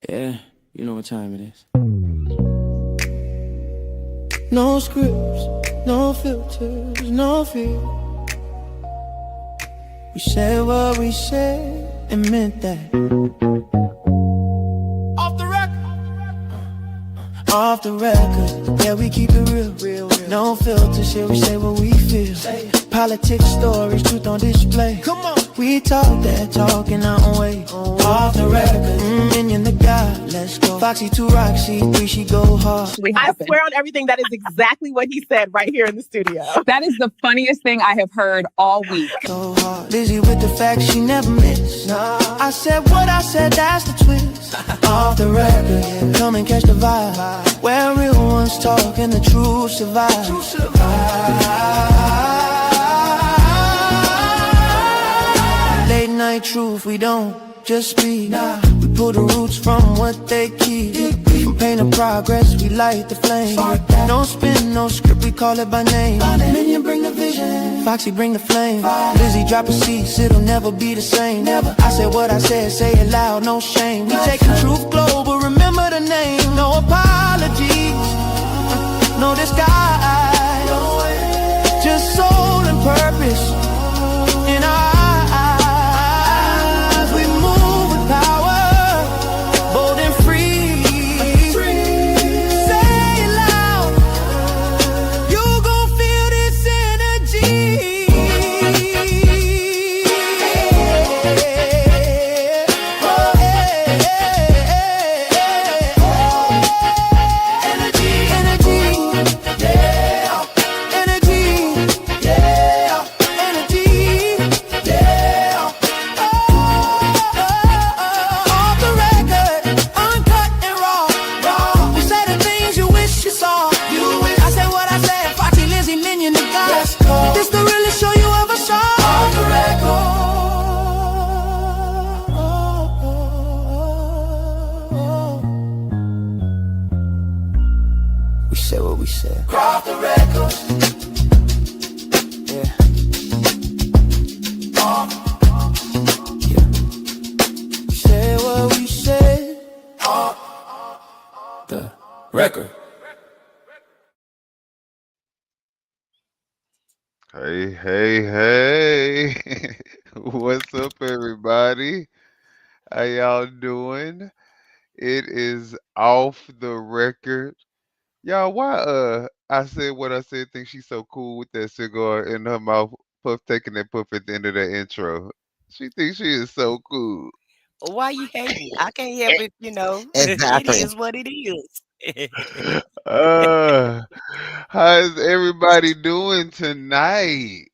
Yeah, you know what time it is. No scripts, no filters, no fear. We said what we said and meant that. Off the record. Off the record, yeah, we keep it real. No filter, shit, we say what we feel. Politics, stories, truth on display. Come on. We talk that talk in our own way. Off the record, Minion the God, let's go. Foxy 2 Roxy 3, she go hard. I swear on everything, that is exactly what he said right here in the studio. That is the funniest thing I have heard all week. So hard. Lizzie with the facts she never miss. I said what I said, that's the twist. Off the record, yeah. Come and catch the vibe. Where real ones talk and the truth survive. Late night truth, we don't just speak. We pull the roots from what they keep. From pain to progress, we light the flame. No spin, no script, we call it by name. Minion bring the vision, Foxy bring the flame. Lizzie drop a cease, it'll never be the same. I said what I said, say it loud, no shame. We take the truth global, remember the name. No apologies, no disguise. Just soul and purpose in our eyes. We move with power, bold and free. Say it loud, you gon' feel this energy. This the realest show you ever saw. Off the record. We said what we said. Off the record. Yeah. Yeah. We said what we said. Off the record. Hey. What's up, everybody? How y'all doing? It is off the record. Y'all, why I said what I said, think she's so cool with that cigar in her mouth, puff taking that puff at the end of the intro. She thinks she is so cool. Why you hating? I can't help it, it Exactly. is what it is. Uh how's everybody doing tonight?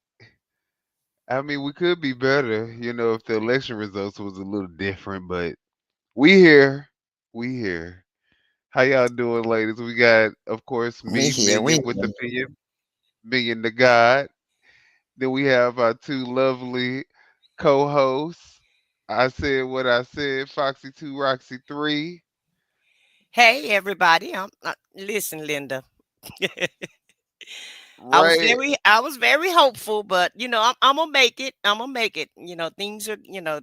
I mean, we could be better, if the election results was a little different, but we here. We here. How y'all doing, ladies? We got, of course, We me, here. We Minion with the opinion, Minion the God. Then we have our two lovely co-hosts. I said what I said, Foxy 2, Roxy 3. Hey, everybody. Listen, Linda. Right. I was very hopeful, but I'm gonna make it. I'm gonna make it. Things are,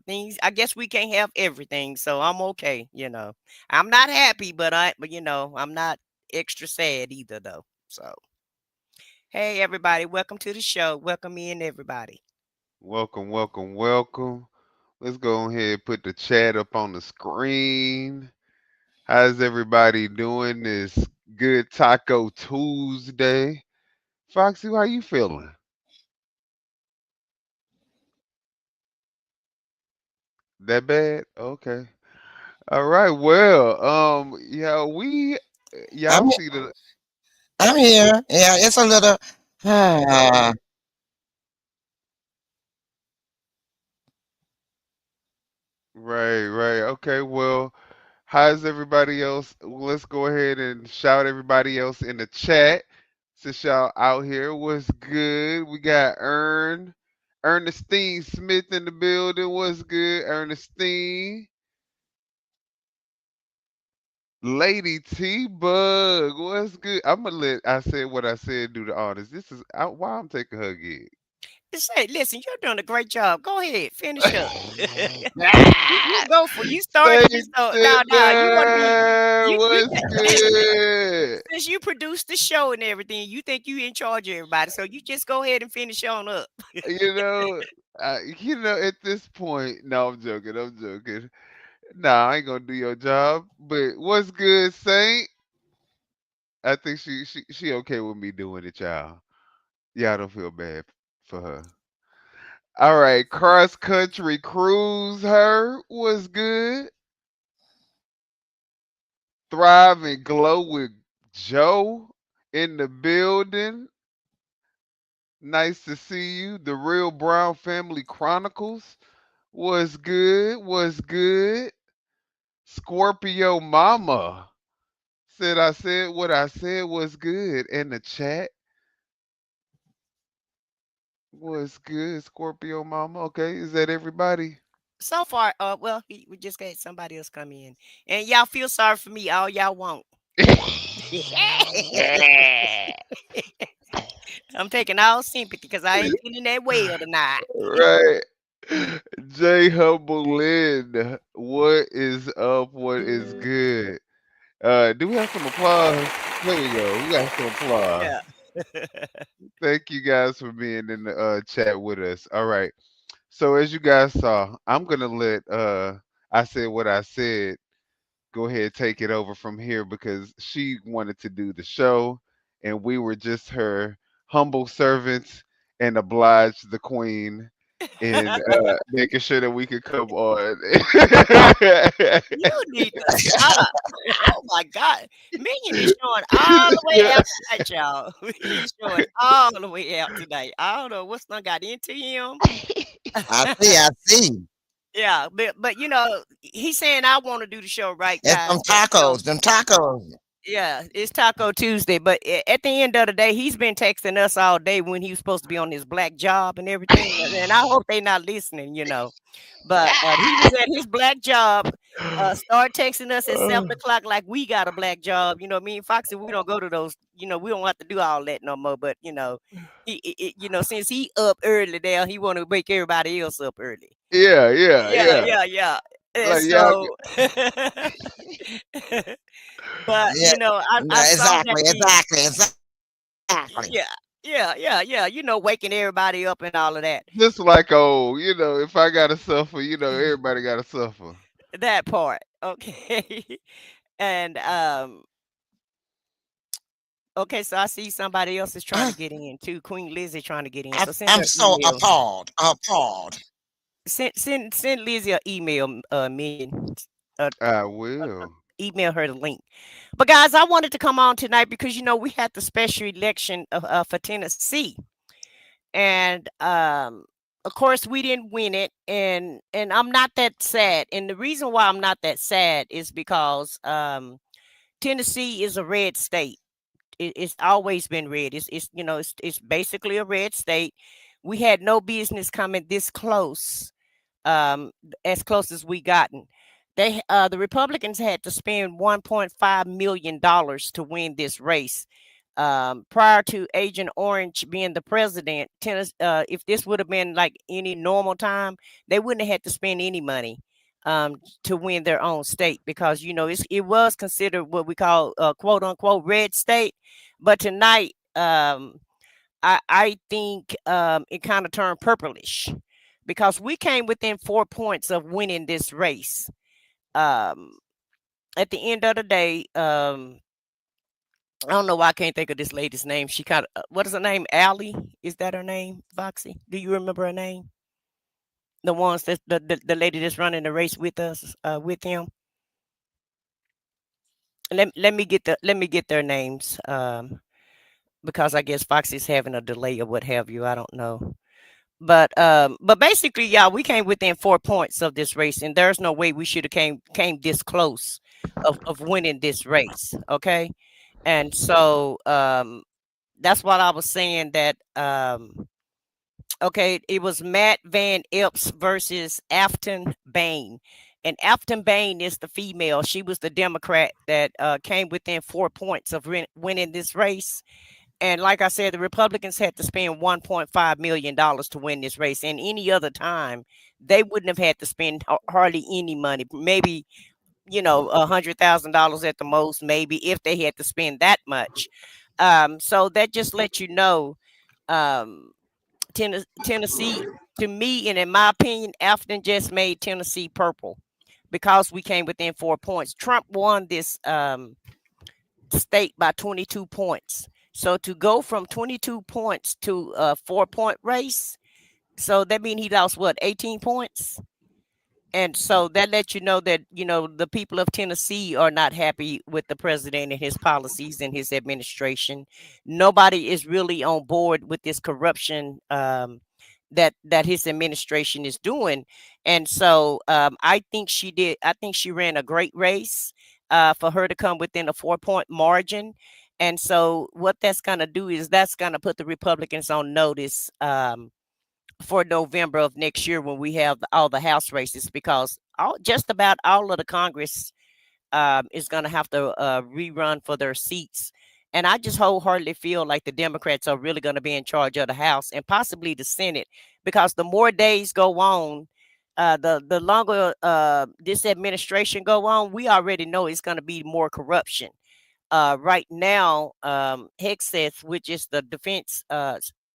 things. I guess we can't have everything, so I'm okay. I'm not happy, but I'm not extra sad either, though. So, hey, everybody, welcome to the show. Welcome in, everybody. Welcome. Let's go ahead and put the chat up on the screen. How's everybody doing this good Taco Tuesday? Foxy, how you feeling? That bad? Okay. All right. Well, yeah, I'm y'all see the I'm here. Yeah, it's a little uh, right. Okay. Well, how's everybody else? Let's go ahead and shout everybody else in the chat. Since y'all out here, what's good? We got Ernestine Smith in the building. What's good, Ernestine? Lady T Bug, what's good? I'm gonna let I said what I said do the honors. This is why I'm taking her gig. say, listen, you're doing a great job. Go ahead, finish up. You go for you started this. Saint So now you want to be Sinner, you what's listen. good? Since you produce the show and everything, you think you in charge of everybody. So you just go ahead and finish on up. You know, at this point, no, I'm joking. I'm joking. Nah, I ain't gonna do your job. But what's good, Saint? I think she okay with me doing it, y'all. Y'all don't feel bad for her. All right, cross country cruise. Her was good. Thrive and glow with Joe in the building. Nice to see you. The Real Brown Family Chronicles was good. Was good. Scorpio Mama said I said what I said was good. And the chat was good. Scorpio Mama. Okay, is that everybody? So far, well, we just got somebody else come in, and y'all feel sorry for me all y'all want. I'm taking all sympathy because I ain't feeling that well tonight. Right. J Humble Lynn, what is up? What is good? Do we have some applause? There we go. We got some applause. Yeah. Thank you guys for being in the chat with us. All right. So as you guys saw, I'm gonna let I said what I said go ahead take it over from here because she wanted to do the show and we were just her humble servants and obliged the queen in making sure that we could come on. You need to stop. Oh my God. Minion is showing all the way out tonight, y'all. He's showing all the way out tonight. I don't know what's done got into him. I see. Yeah, but he's saying I want to do the show, right, It's guys? them tacos. Yeah, it's Taco Tuesday, but at the end of the day, he's been texting us all day when he was supposed to be on his black job and everything. And I hope they not listening, But he was at his black job. Start texting us at 7 o'clock like we got a black job. You know what I mean? Foxy, we don't go to those. We don't have to do all that no more. But since he up early there, he want to wake everybody else up early. Yeah. Yeah. And Like y'all so, but Yeah, I saw that exactly. yeah. Waking everybody up and all of that. just like if I gotta suffer, everybody gotta suffer. That part, okay. And okay, so I see somebody else is trying to get in too. Queen Lizzie trying to get in. So send I'm her so email. appalled. Send Lizzie an email, Million. I will. Email her the link. But guys, I wanted to come on tonight because we had the special election for Tennessee, and of course we didn't win it, and I'm not that sad. And the reason why I'm not that sad is because Tennessee is a red state. It's always been red. It's basically a red state. We had no business coming this close, as close as we gotten. The Republicans had to spend $1.5 million to win this race. Prior to Agent Orange being the president, if this would have been like any normal time, they wouldn't have had to spend any money to win their own state because it was considered what we call quote unquote red state. But tonight, I think it kind of turned purplish because we came within 4 points of winning this race. At the end of the day, I don't know why I can't think of this lady's name. She kind of, what is her name? Allie? Is that her name, Foxy? Do you remember her name? The ones that the lady that's running the race with us, with him. Let me get their names, because I guess Foxy's having a delay or what have you. I don't know. But basically, yeah, we came within 4 points of this race, and there's no way we should have came this close of winning this race. Okay. And so that's what I was saying that okay, it was Matt Van Epps versus Afton Bain. And Afton Bain is the female. She was the Democrat that came within 4 points of winning this race. And like I said, the Republicans had to spend $1.5 million to win this race. And any other time, they wouldn't have had to spend hardly any money. Maybe $100,000 at the most, maybe if they had to spend that much. So that just lets you know, um, Tennessee, to me, and in my opinion, Afton just made Tennessee purple because we came within 4 points. Trump won this state by 22 points. So to go from 22 points to a 4 point race, so that means he lost what, 18 points? And so that lets you know that, the people of Tennessee are not happy with the president and his policies and his administration. Nobody is really on board with this corruption that his administration is doing. And so I think she did. I think she ran a great race for her to come within a 4 point margin. And so what that's going to do is that's going to put the Republicans on notice for November of next year when we have all the House races, because just about all of the Congress is going to have to rerun for their seats. And I just wholeheartedly feel like the Democrats are really going to be in charge of the House and possibly the Senate, because the more days go on, the longer this administration go on, we already know it's going to be more corruption. Right now, Hexeth, which is the defense,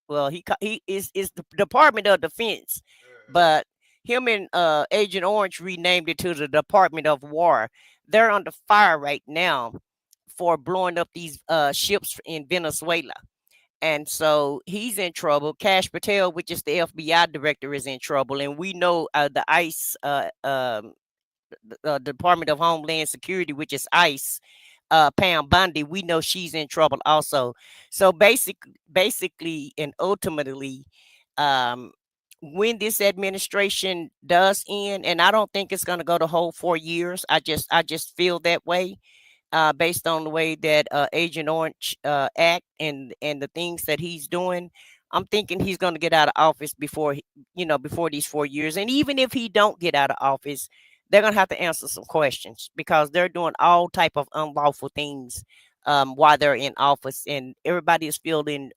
well, he is the Department of Defense, but him and Agent Orange renamed it to the Department of War. They're under fire right now for blowing up these ships in Venezuela. And so he's in trouble. Cash Patel, which is the FBI director, is in trouble. And we know the ICE, Department of Homeland Security, which is ICE, Pam Bondi, we know she's in trouble also. So basically and ultimately, um, when this administration does end, and I don't think it's going to go the whole 4 years. I just feel that way, based on the way that Agent Orange act and the things that he's doing. I'm thinking he's going to get out of office before before these 4 years. And even if he don't get out of office, they're going to have to answer some questions, because they're doing all type of unlawful things while they're in office, and everybody is feeling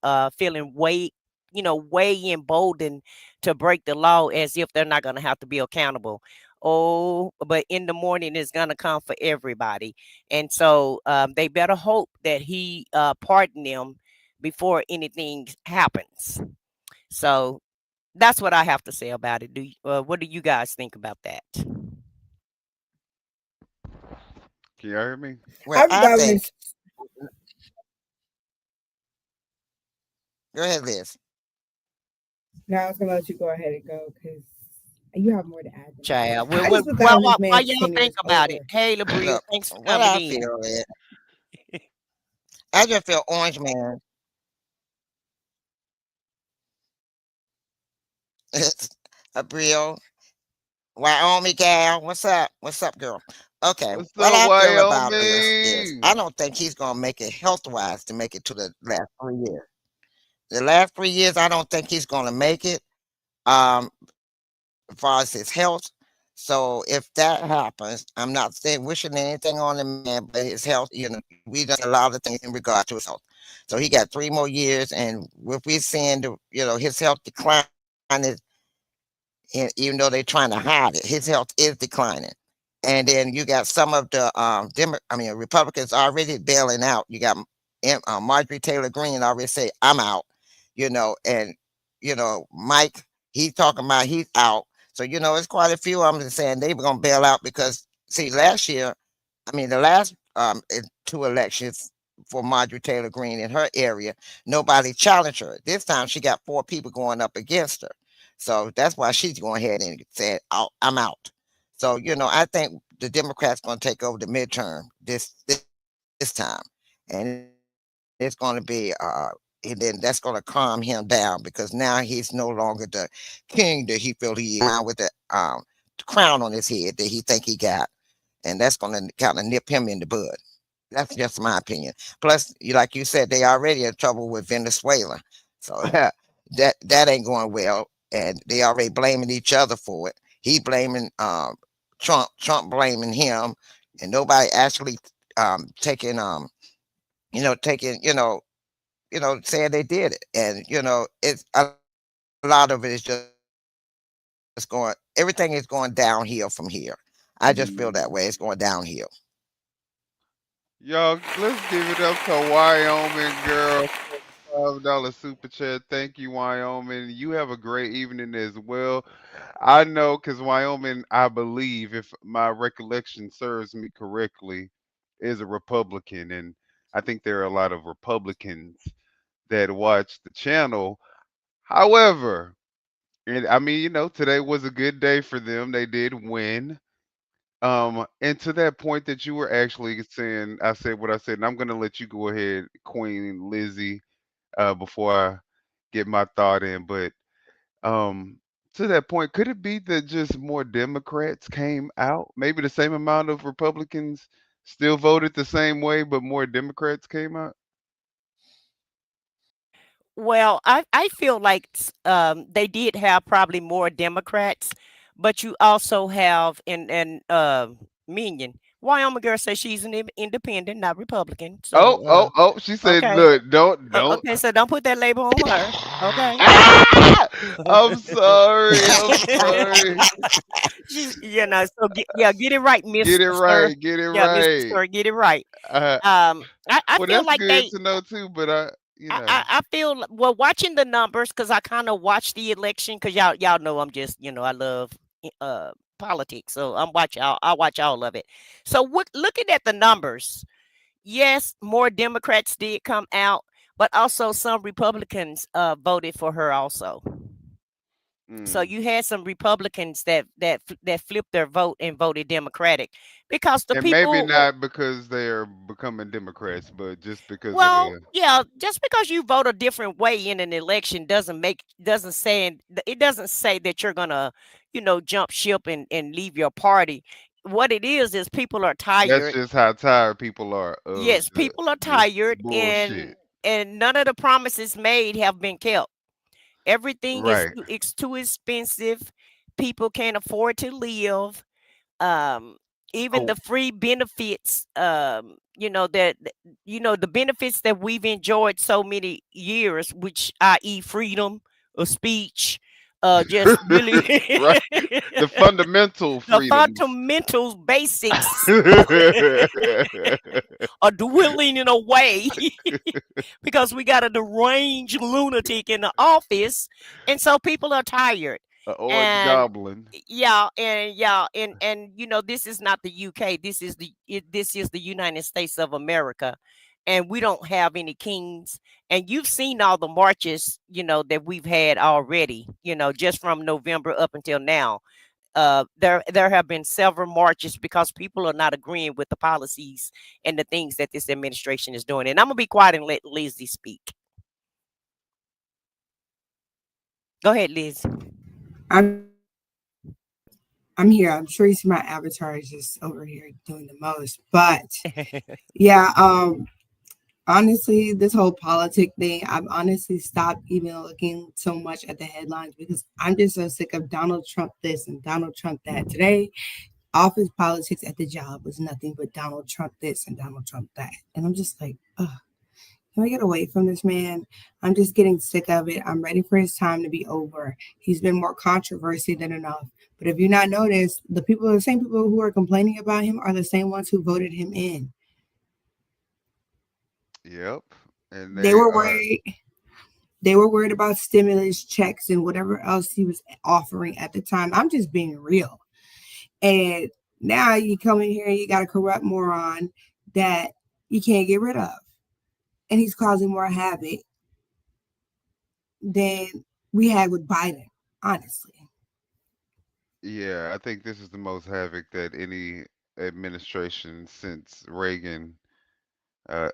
way emboldened to break the law, as if they're not going to have to be accountable. Oh, but in the morning is going to come for everybody. And so they better hope that he pardon them before anything happens. So that's what I have to say about it. What do you guys think about that? Can y'all hear me? Well, I I forgot when think. Go ahead, Liz. no, I was gonna let you go ahead and go because you have more to add than me. Child, I just forgot when this why man's y'all tenure think is about over. it? Hey, Labria, Look, thanks for what coming I in. feel is, I just feel Orange Man. Abril, Wyoming gal, what's up? What's up, girl? Okay, What's what up, I feel about this is I Wyoming? don't think he's gonna make it health wise to make it to the last 3 years. The last 3 years, I don't think he's gonna make it. As far as his health. So if that happens, I'm not saying wishing anything on the man, but his health, we done a lot of things in regard to his health. So he got 3 more years, and if we're seeing his health declining, and even though they're trying to hide it, his health is declining. And then you got some of the Republicans already bailing out. You got Marjorie Taylor Greene already say I'm out, and Mike, he's talking about he's out. So it's quite a few of them that saying they were gonna bail out because see last year, the last 2 elections for Marjorie Taylor Greene in her area, nobody challenged her. This time she got 4 people going up against her. So that's why she's going ahead and said, I'm out. So, I think the Democrats going to take over the midterm this time. And it's going to be and then that's going to calm him down because now he's no longer the king that he feel he is around with the crown on his head that he think he got. And that's going to kind of nip him in the bud. That's just my opinion. Plus, like you said, they already in trouble with Venezuela. So that ain't going well. And they already blaming each other for it. He blaming Trump blaming him, and nobody actually taking taking saying they did it. And it's a lot of it is just going. Everything is going downhill from here. I just feel that way. It's going downhill. Y'all, let's give it up to Wyoming girl. $5 super chat. Thank you, Wyoming. You have a great evening as well. I know because Wyoming, I believe, if my recollection serves me correctly, is a Republican. And I think there are a lot of Republicans that watch the channel. However, and I mean, today was a good day for them. They did win. And to that point that you were actually saying, I said what I said, and I'm gonna let you go ahead, Queen Lizzie, before I get my thought in. But um, to that point, could it be that just more Democrats came out? Maybe the same amount of Republicans still voted the same way, but more Democrats came out? Well, I feel like they did have probably more Democrats, but you also have in Minion. Wyoming girl says she's an independent, not Republican. Oh, So oh, oh, she said, okay, look, don't. okay, so don't put that label on her. Okay. Ah! I'm sorry. I'm sorry. So yeah, get it right, Get it Mr. Sir. right. Get it Yeah, Mr. right. Sir, get it right. Uh, I well, feel that's like good they to know too. But I feel well watching the numbers because I kind of watch the election because y'all know I'm just I love uh politics, so I watch all of it. So looking at the numbers, yes, more Democrats did come out, but also some Republicans voted for her also. So mm. you had some Republicans that flipped their vote and voted Democratic because the And maybe people not because they're becoming Democrats, but just because of well, the yeah, just because you vote a different way in an election it doesn't say that you're gonna, jump ship and leave your party. What it is people are that's tired. just how tired people are of Yes, people are this tired bullshit. and none of the promises made have been kept. Everything is Right. it's too expensive. People can't afford to live. um Even the Oh, free benefits, the benefits that we've enjoyed so many years, which i.e. freedom of speech, just really right. The fundamental the freedoms. fundamentals, basics are dwindling in a way because we got a deranged lunatic in the office, and so people are tired. A orange And goblin. this is not the UK. This is the United States of America, and we don't have any kings. And you've seen all the marches, that we've had already. Just from November up until now. There have been several marches because people are not agreeing with the policies and the things that this administration is doing. And I'm gonna be quiet and let Lizzie speak. Go ahead, Liz. I'm I'm here. I'm sure you see my avatar is just over here doing the most. But yeah, honestly, this whole politic thing, I've honestly stopped even looking so much at the headlines because I'm just so sick of Donald Trump this and Donald Trump that. Today, office politics at the job was nothing but Donald Trump this and Donald Trump that. And I'm just like, ugh. Can we get away from this man? I'm just getting sick of it. I'm ready for his time to be over. He's been more controversy than enough. But if you not noticed, the same people who are complaining about him are the same ones who voted him in. Yep. And They they were are. worried. They were worried about stimulus checks and whatever else he was offering at the time. I'm just being real. And now you come in here and you got a corrupt moron that you can't get rid of. And he's causing more havoc than we had with Biden, honestly. Yeah, I think this is the most havoc that any administration since Reagan.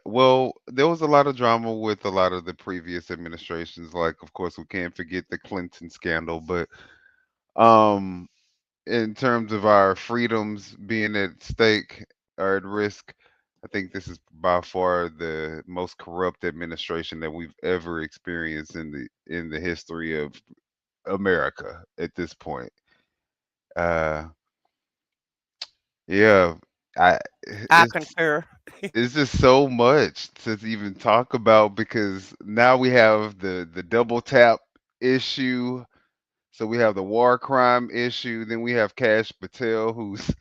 Well, there was a lot of drama with a lot of the previous administrations. Like, of course, we can't forget the Clinton scandal, but um, in terms of our freedoms being at stake or at risk, I think this is by far the most corrupt administration that we've ever experienced in the history of America at this point. Uh, yeah. I I it's concur. it's just so much to even talk about because now we have the double tap issue. So we have the war crime issue. Then we have Cash Patel, who's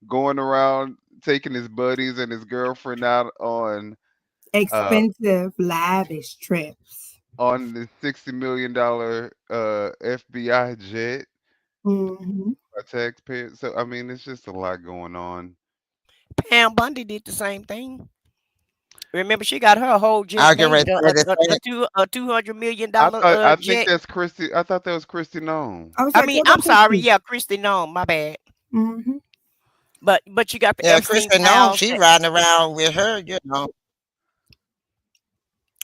going around taking his buddies and his girlfriend out uh Expensive, lavish trips. on the $60 million FBI jet Hmm. by taxpayers. So I mean, it's just a lot going on. Pam Bundy did the same thing. Remember, she got her whole jet I can paid, read the same. a $200 million I think jet. that's Christy. I thought that was Christy Nome. I was I like, mean, what I'm about sorry, Christy? yeah, Christy Nome, my bad. Hmm. But you got the Yeah, Epstein Kristen Noem, files. she riding around with her, you know.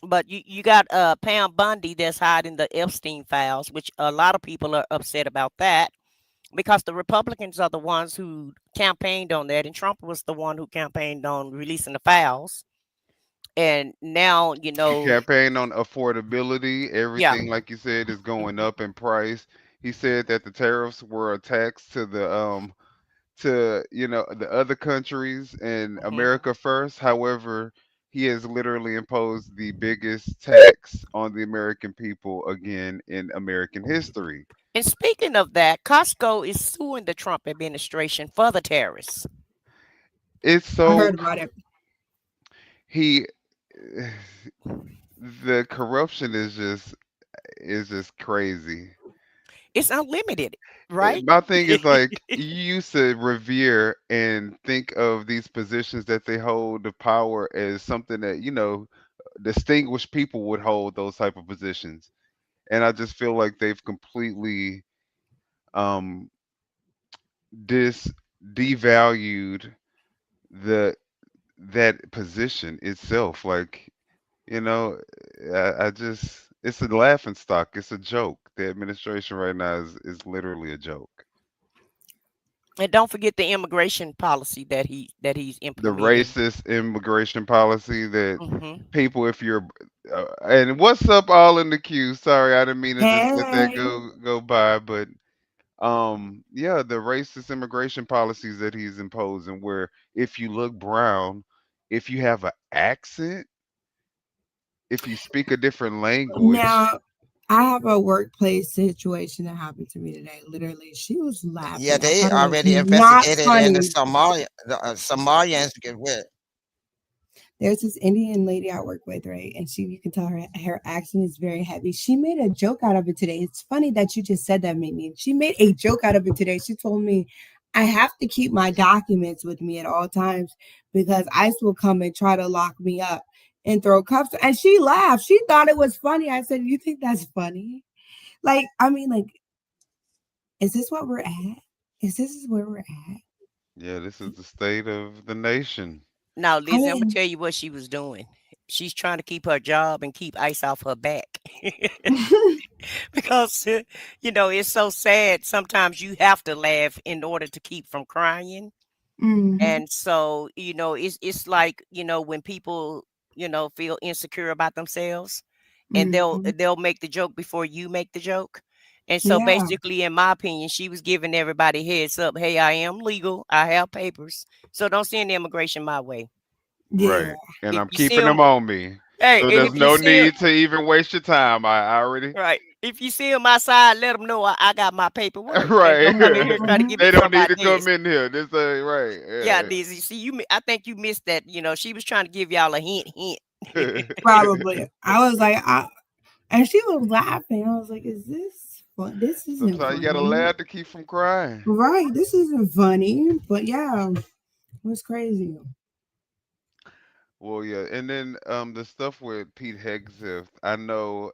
But you got Pam Bundy that's hiding the Epstein files, which a lot of people are upset about that because the Republicans are the ones who campaigned on that, and Trump was the one who campaigned on releasing the files. And now, He campaigned on affordability. yeah, Everything, like you said, is going hmm up in price. He said that the tariffs were a tax to the other countries and hmm America first. However, he has literally imposed the biggest tax on the American people again in American history. and speaking of that, Costco is suing the Trump administration for the tariffs. It's I so heard about it. he the corruption is just crazy. It's unlimited, right? My thing is like you used to revere and think of these positions that they hold of power as something that distinguished people would hold those type of positions, and I just feel like they've completely um dis devalued the that position itself. Like you know, I just it's a laughing stock. It's a joke. The administration right now is literally a joke. And don't forget the immigration policy that he's The implementing. racist immigration policy that Hmm people, if you're, and what's up, all in the queue? Sorry, I didn't mean to just let that Hey, go by, but yeah, the racist immigration policies that he's imposing, where if you look brown, if you have an accent, if you speak a different language, now I have a workplace situation that happened to me today. Literally, she was Yeah, laughing. I they thought it was already not investigated in the funny. Somalia, Somalians get with. There's this Indian lady I work with, right? And you can tell her accent is very heavy. She made a joke out of it today. It's funny that you just said that, Mimi. She made a joke out of it today. She told me, I have to keep my documents with me at all times because ICE will come and try to lock me up and throw cuffs. And she laughed. She thought it was funny. I said, you think that's funny? Like, I mean, like, is this what we're at? Is this where we're at? yeah, this is the state of the nation. Now, I Lizzie, I'm gonna mean, tell you what she was doing. She's trying to keep her job and keep ice off her back. Because it's so sad. Sometimes you have to laugh in order to keep from crying. hmm. And so, it's like, when people, feel insecure about themselves and they'll Hmm. they'll make the joke before you make the joke. And so Yeah, basically, in my opinion, she was giving everybody heads up. Hey, I am legal. I have papers. So don't send the immigration my way. yeah. Right. And If I'm you see keeping them, them on me. hey, So and there's if you no see 'em, need to even waste your time. I already right, if you see them outside, let them know I got my paperwork and right. don't come in here trying to Mhm. get in They front don't of my need to come desk. in here. This Yeah, right. Dizzy. See, I think you missed that. She was trying to give y'all a hint, hint. Yeah. Probably. I was like, and she was laughing. I was like, is this fun? This isn't Sometimes you gotta funny. laugh to keep from crying. Right. This isn't funny. But yeah, it was crazy. Well, yeah, and then the stuff with Pete Hegseth, I know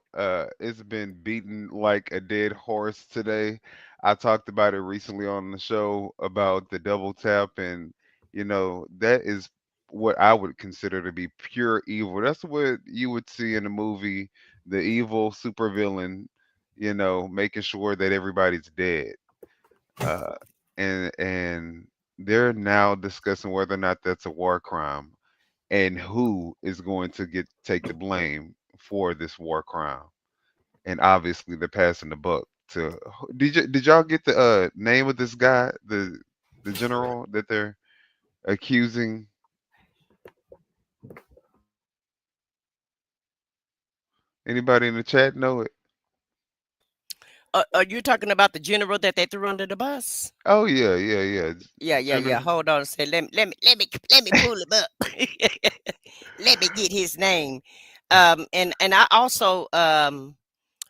it's been beaten like a dead horse today. I talked about it recently on the show about the double tap, and that is what I would consider to be pure evil. That's what you would see in a movie, the evil supervillain, making sure that everybody's dead. Uh, and they're now discussing whether or not that's a war crime and who is going to take the blame for this war crime. And obviously, they're passing the buck to. Did y'all get the name of this guy, the general that they're? accusing. Anybody in the chat know it? Are you talking about the general that they threw under the bus? Oh yeah. Yeah. General. Hold on a second. Let me pull him up. Let me get his name. And I also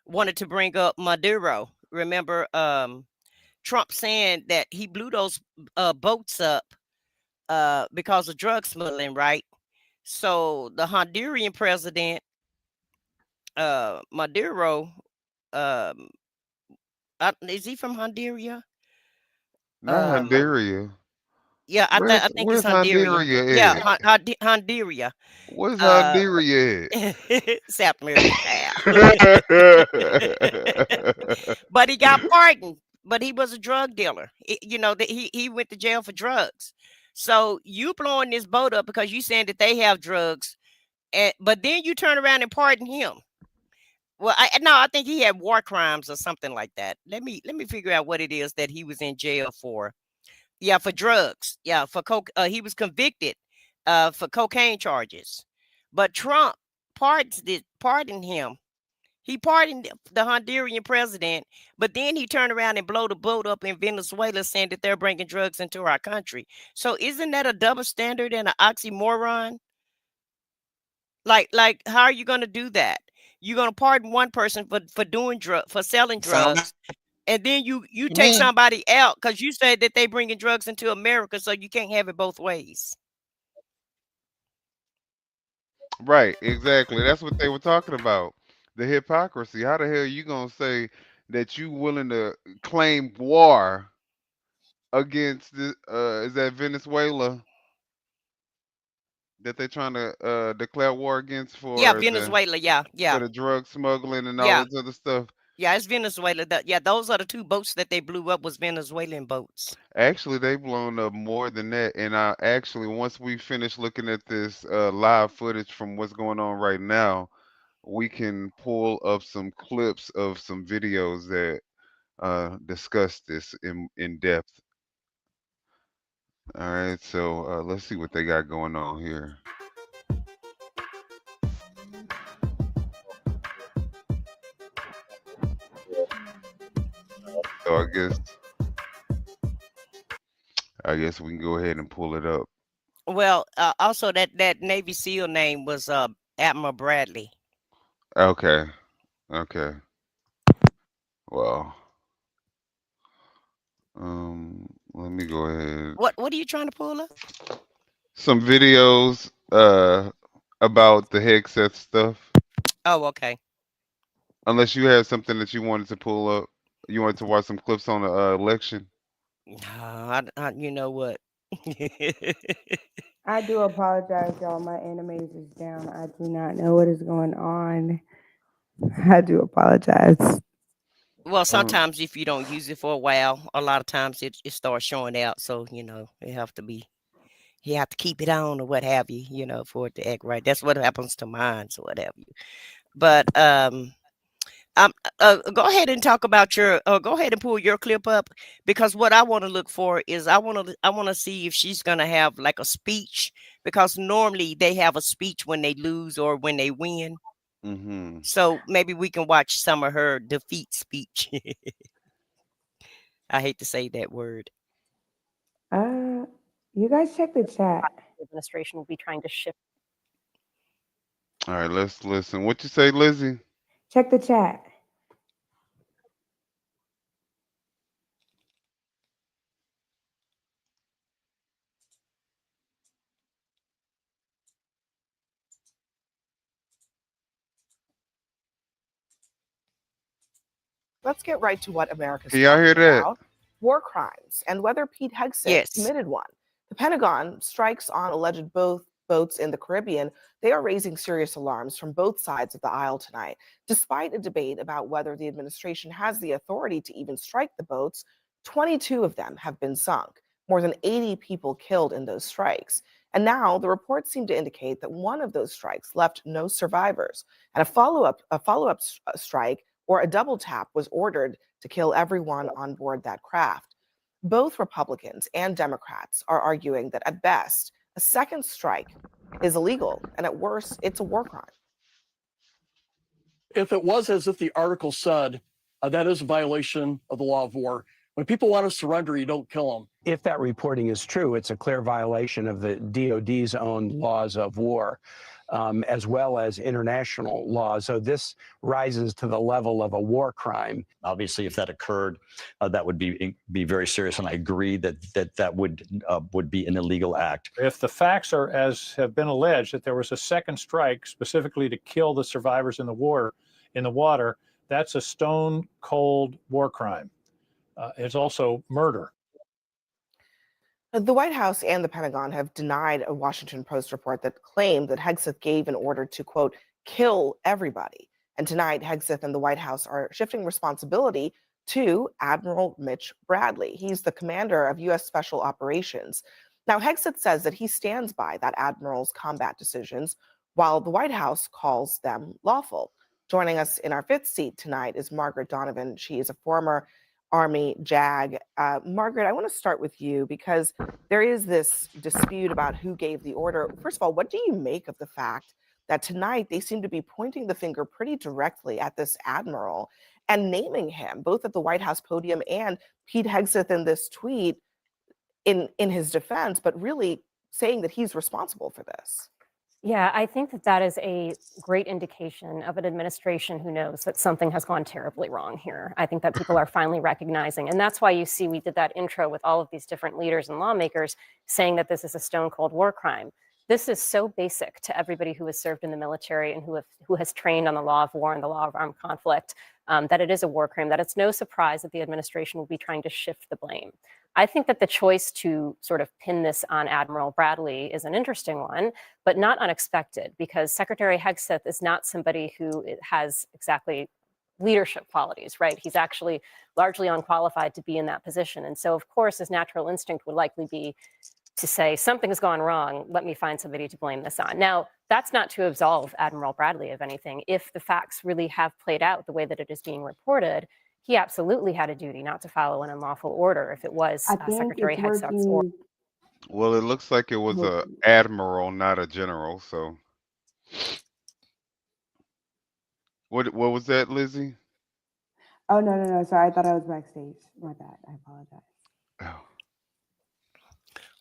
wanted to bring up Maduro. Remember, Trump saying that he blew those boats up because of drug smuggling, right? So the Honduran president, Maduro, um, is he from Honduras? Not Um, Honduras. yeah, I think it's Where's Honduran. Yeah, Honduras at? Honduras. Where's Uh, Honduras South American pal. at? But he got pardoned. But he was a drug dealer. He went to jail for drugs. So you blowing this boat up because you saying that they have drugs, but then you turn around and pardon him. Well, I think he had war crimes or something like that. Let me figure out what it is that he was in jail for. Yeah, for drugs. Yeah, for coke. He was convicted for cocaine charges, but Trump pardoned him. He pardoned the Honduran president, but then he turned around and blow the boat up in Venezuela, saying that they're bringing drugs into our country. So isn't that a double standard and an oxymoron? Like, how are you going to do that? You're going to pardon one person for doing for selling Sound drugs, and then you to take me. somebody out because you said that they bringing drugs into America, so you can't have it both ways. Right, exactly. That's what they were talking about. The hypocrisy. How the hell you gonna say that you willing to claim war against the is that Venezuela that they trying to declare war against Yeah, for Venezuela. Yeah. the drug smuggling and all Yeah. this other stuff? Yeah, it's Venezuela. Yeah, those are the two boats that they blew up was Venezuelan boats. Actually, they blown up more than that. And I actually, once we finish looking at this live footage from what's going on right now, we can pull up some clips of some videos that discuss this in depth. All right, so let's see what they got going on here. So I guess we can go ahead and pull it up. Well, also that Navy SEAL name was Admiral Bradley. Okay, okay. Well, let me go ahead. What are you trying to pull up? Some videos about the Hegseth stuff. Oh, okay. Unless you have something that you wanted to pull up, you wanted to watch some clips on the election. You know what? I do apologize, y'all. My animes is down. I do not know what is going on. I do apologize. Well, sometimes if you don't use it for a while, a lot of times it starts showing out. So, you have to keep it on or what have you, for it to act right. That's what happens to mine, so what have you. But go ahead and talk about go ahead and pull your clip up, because what I want to look for is I want to see if she's gonna have like a speech, because normally they have a speech when they lose or when they win. Mm-hmm. So maybe we can watch some of her defeat speech. I hate to say that word. You guys check the chat. The administration will be trying to shift. All right, let's listen. What you say, Lizzie? Check the chat. Let's get right to what America's Can y'all hear talking that? about. War crimes and whether Pete Hegseth Yes. committed one. The Pentagon strikes on alleged boats in the Caribbean. They are raising serious alarms from both sides of the aisle tonight. Despite a debate about whether the administration has the authority to even strike the boats, 22 of them have been sunk. More than 80 people killed in those strikes. And now the reports seem to indicate that one of those strikes left no survivors. And a follow-up strike or a double tap was ordered to kill everyone on board that craft. Both Republicans and Democrats are arguing that at best, a second strike is illegal, and at worst, it's a war crime. If it was as if the article said, that is a violation of the law of war. When people want to surrender, you don't kill them. If that reporting is true, it's a clear violation of the DOD's own laws of war, as well as international laws. So this rises to the level of a war crime. Obviously, if that occurred, that would be very serious, and I agree that would be an illegal act. If the facts are as have been alleged, that there was a second strike specifically to kill the survivors in the war in the water, that's a stone cold war crime. It's also murder. The White House and the Pentagon have denied a Washington Post report that claimed that Hegseth gave an order to, quote, kill everybody. And tonight, Hegseth and the White House are shifting responsibility to Admiral Mitch Bradley. He's the commander of U.S. Special Operations. Now, Hegseth says that he stands by that admiral's combat decisions, while the White House calls them lawful. Joining us in our fifth seat tonight is Margaret Donovan. She is a former Army JAG. Margaret, I want to start with you because there is this dispute about who gave the order. First of all, what do you make of the fact that tonight they seem to be pointing the finger pretty directly at this admiral and naming him, both at the White House podium and Pete Hegseth in this tweet in his defense, but really saying that he's responsible for this? Yeah, I think that that is a great indication of an administration who knows that something has gone terribly wrong here. I think that people are finally recognizing, and that's why you see we did that intro with all of these different leaders and lawmakers saying that this is a stone cold war crime. This is so basic to everybody who has served in the military and who has trained on the law of war and the law of armed conflict, that it is a war crime, that it's no surprise that the administration will be trying to shift the blame. I think that the choice to sort of pin this on Admiral Bradley is an interesting one, but not unexpected, because Secretary Hegseth is not somebody who has exactly leadership qualities, right? He's actually largely unqualified to be in that position. And so, of course, his natural instinct would likely be to say, something's gone wrong, let me find somebody to blame this on. Now, that's not to absolve Admiral Bradley of anything. If the facts really have played out the way that it is being reported, he absolutely had a duty not to follow an unlawful order if it was Secretary Hegseth's order. Well, it looks like it was a admiral, not a general. So, what was that, Lizzie? Oh, no. Sorry, I thought I was backstage. My bad. I apologize. Oh.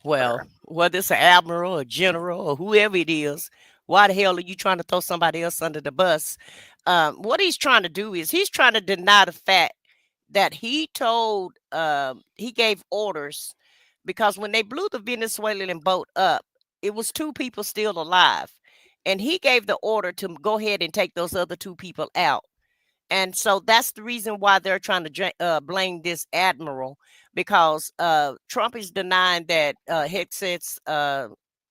Well, whether it's an admiral or general or whoever it is, why the hell are you trying to throw somebody else under the bus? What he's trying to do is he's trying to deny the fact that he told, he gave orders, because when they blew the Venezuelan boat up, it was 2 people still alive. And he gave the order to go ahead and take those other 2 people out. And so that's the reason why they're trying to blame this admiral, because Trump is denying that Hegseth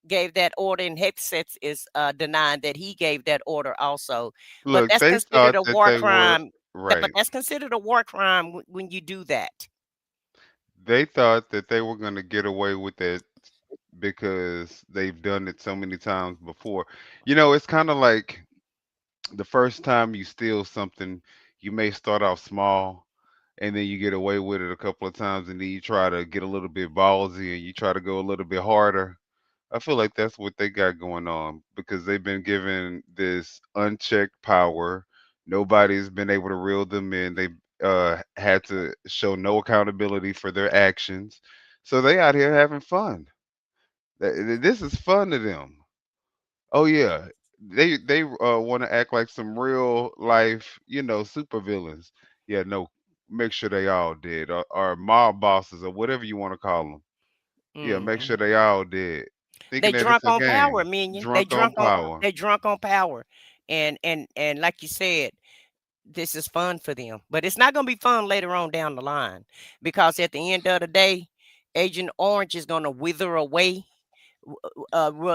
gave that order, and Hegseth is denying that he gave that order also. Look, but that's considered a war crime. Right. But that's considered a war crime when you do that. They thought that they were going to get away with it because they've done it so many times before. You know, it's kind of like the first time you steal something, you may start off small and then you get away with it a couple of times, and then you try to get a little bit ballsy and you try to go a little bit harder. I feel like that's what they got going on because they've been given this unchecked power. Nobody's been able to reel them in. They had to show no accountability for their actions. So they out here having fun. This is fun to them. Oh yeah, they want to act like some real life, supervillains. Yeah, no, make sure they all did, or mob bosses, or whatever you want to call them. Yeah, make sure they all did. They Thinking that drunk it's a on power, game. minion. Drunk on power. They drunk on power, and like you said, this is fun for them. But it's not going to be fun later on down the line, because at the end of the day, Agent Orange is going to wither away.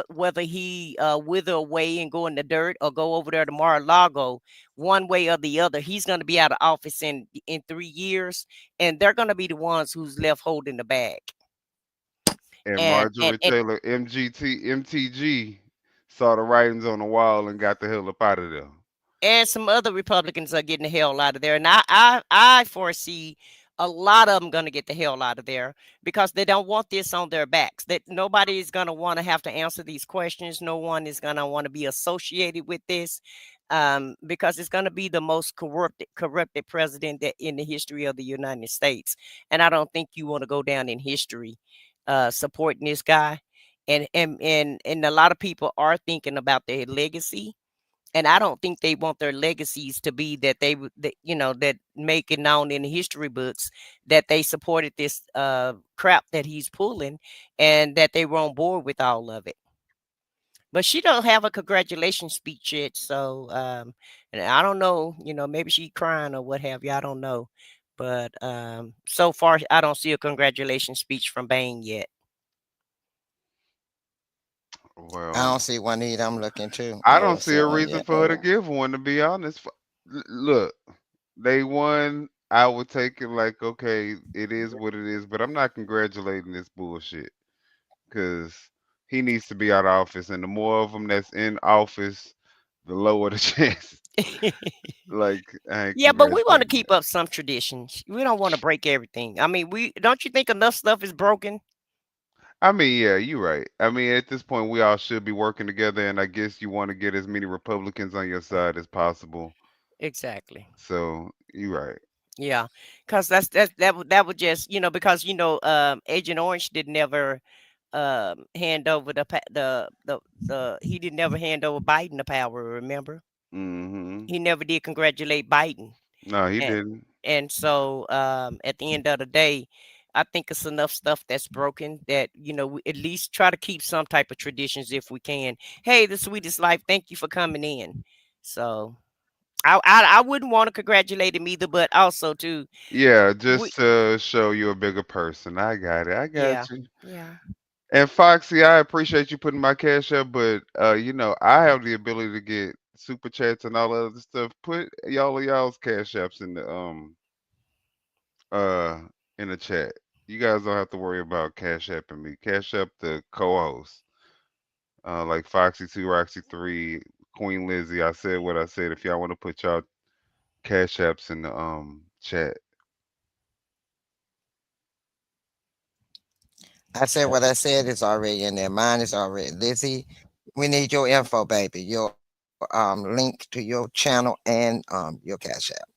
Whether he wither away and go in the dirt or go over there to Mar-a-Lago, one way or the other, he's going to be out of office in 3 years, and they're going to be the ones who's left holding the bag. And Marjorie Taylor, MTG, saw the writings on the wall and got the hell up out of there. And some other Republicans are getting the hell out of there. And I foresee a lot of them going to get the hell out of there because they don't want this on their backs. That nobody is going to want to have to answer these questions. No one is going to want to be associated with this, because it's going to be the most corrupted president that in the history of the United States. And I don't think you want to go down in history supporting this guy. And a lot of people are thinking about their legacy. And I don't think they want their legacies to be that that make it known in the history books that they supported this crap that he's pulling, and that they were on board with all of it. But she don't have a congratulations speech yet, so and I don't know, maybe she crying or what have you. I don't know, but so far I don't see a congratulations speech from Bang yet. I Well, don't see one either. I'm looking too. I I don't don't see see a one reason yet. for her to give one, to be honest. Look, they won. I would take it like, okay, it is what it is, but I'm not congratulating this bullshit because he needs to be out of office, and the more of them that's in office, the lower the chance. Like, I ain't Yeah, but we want to congratulating keep up some traditions. We don't want to break everything. I mean, we don't you think enough stuff is broken? I mean, yeah, you're right. I mean, at this point, we all should be working together, and I guess you want to get as many Republicans on your side as possible. Exactly. So you're right. Yeah, because that would just because Agent Orange did never hand over the he did never hand over Biden the power. Remember, Hmm. he never did congratulate Biden, No, he and didn't. so at the end of the day, I think it's enough stuff that's broken that we at least try to keep some type of traditions if we can. Hey, the sweetest life, thank you for coming in. So I wouldn't want to congratulate him either, but also too, Yeah, we just to show you a bigger person. I got it. I yeah got you. yeah. And Foxy, I appreciate you putting my cash up, but I have the ability to get super chats and all that other stuff. Put y'all's cash apps uh in the chat. You guys don't have to worry about cash apping me. Cash app the co-host. Like Foxy 2, Roxy 3, Queen Lizzie. I said what I said. If y'all want to put y'all cash apps in the chat. I said what I said is already in there. Mine is already. Lizzie, we need your info, baby. Your link to your channel and your cash app.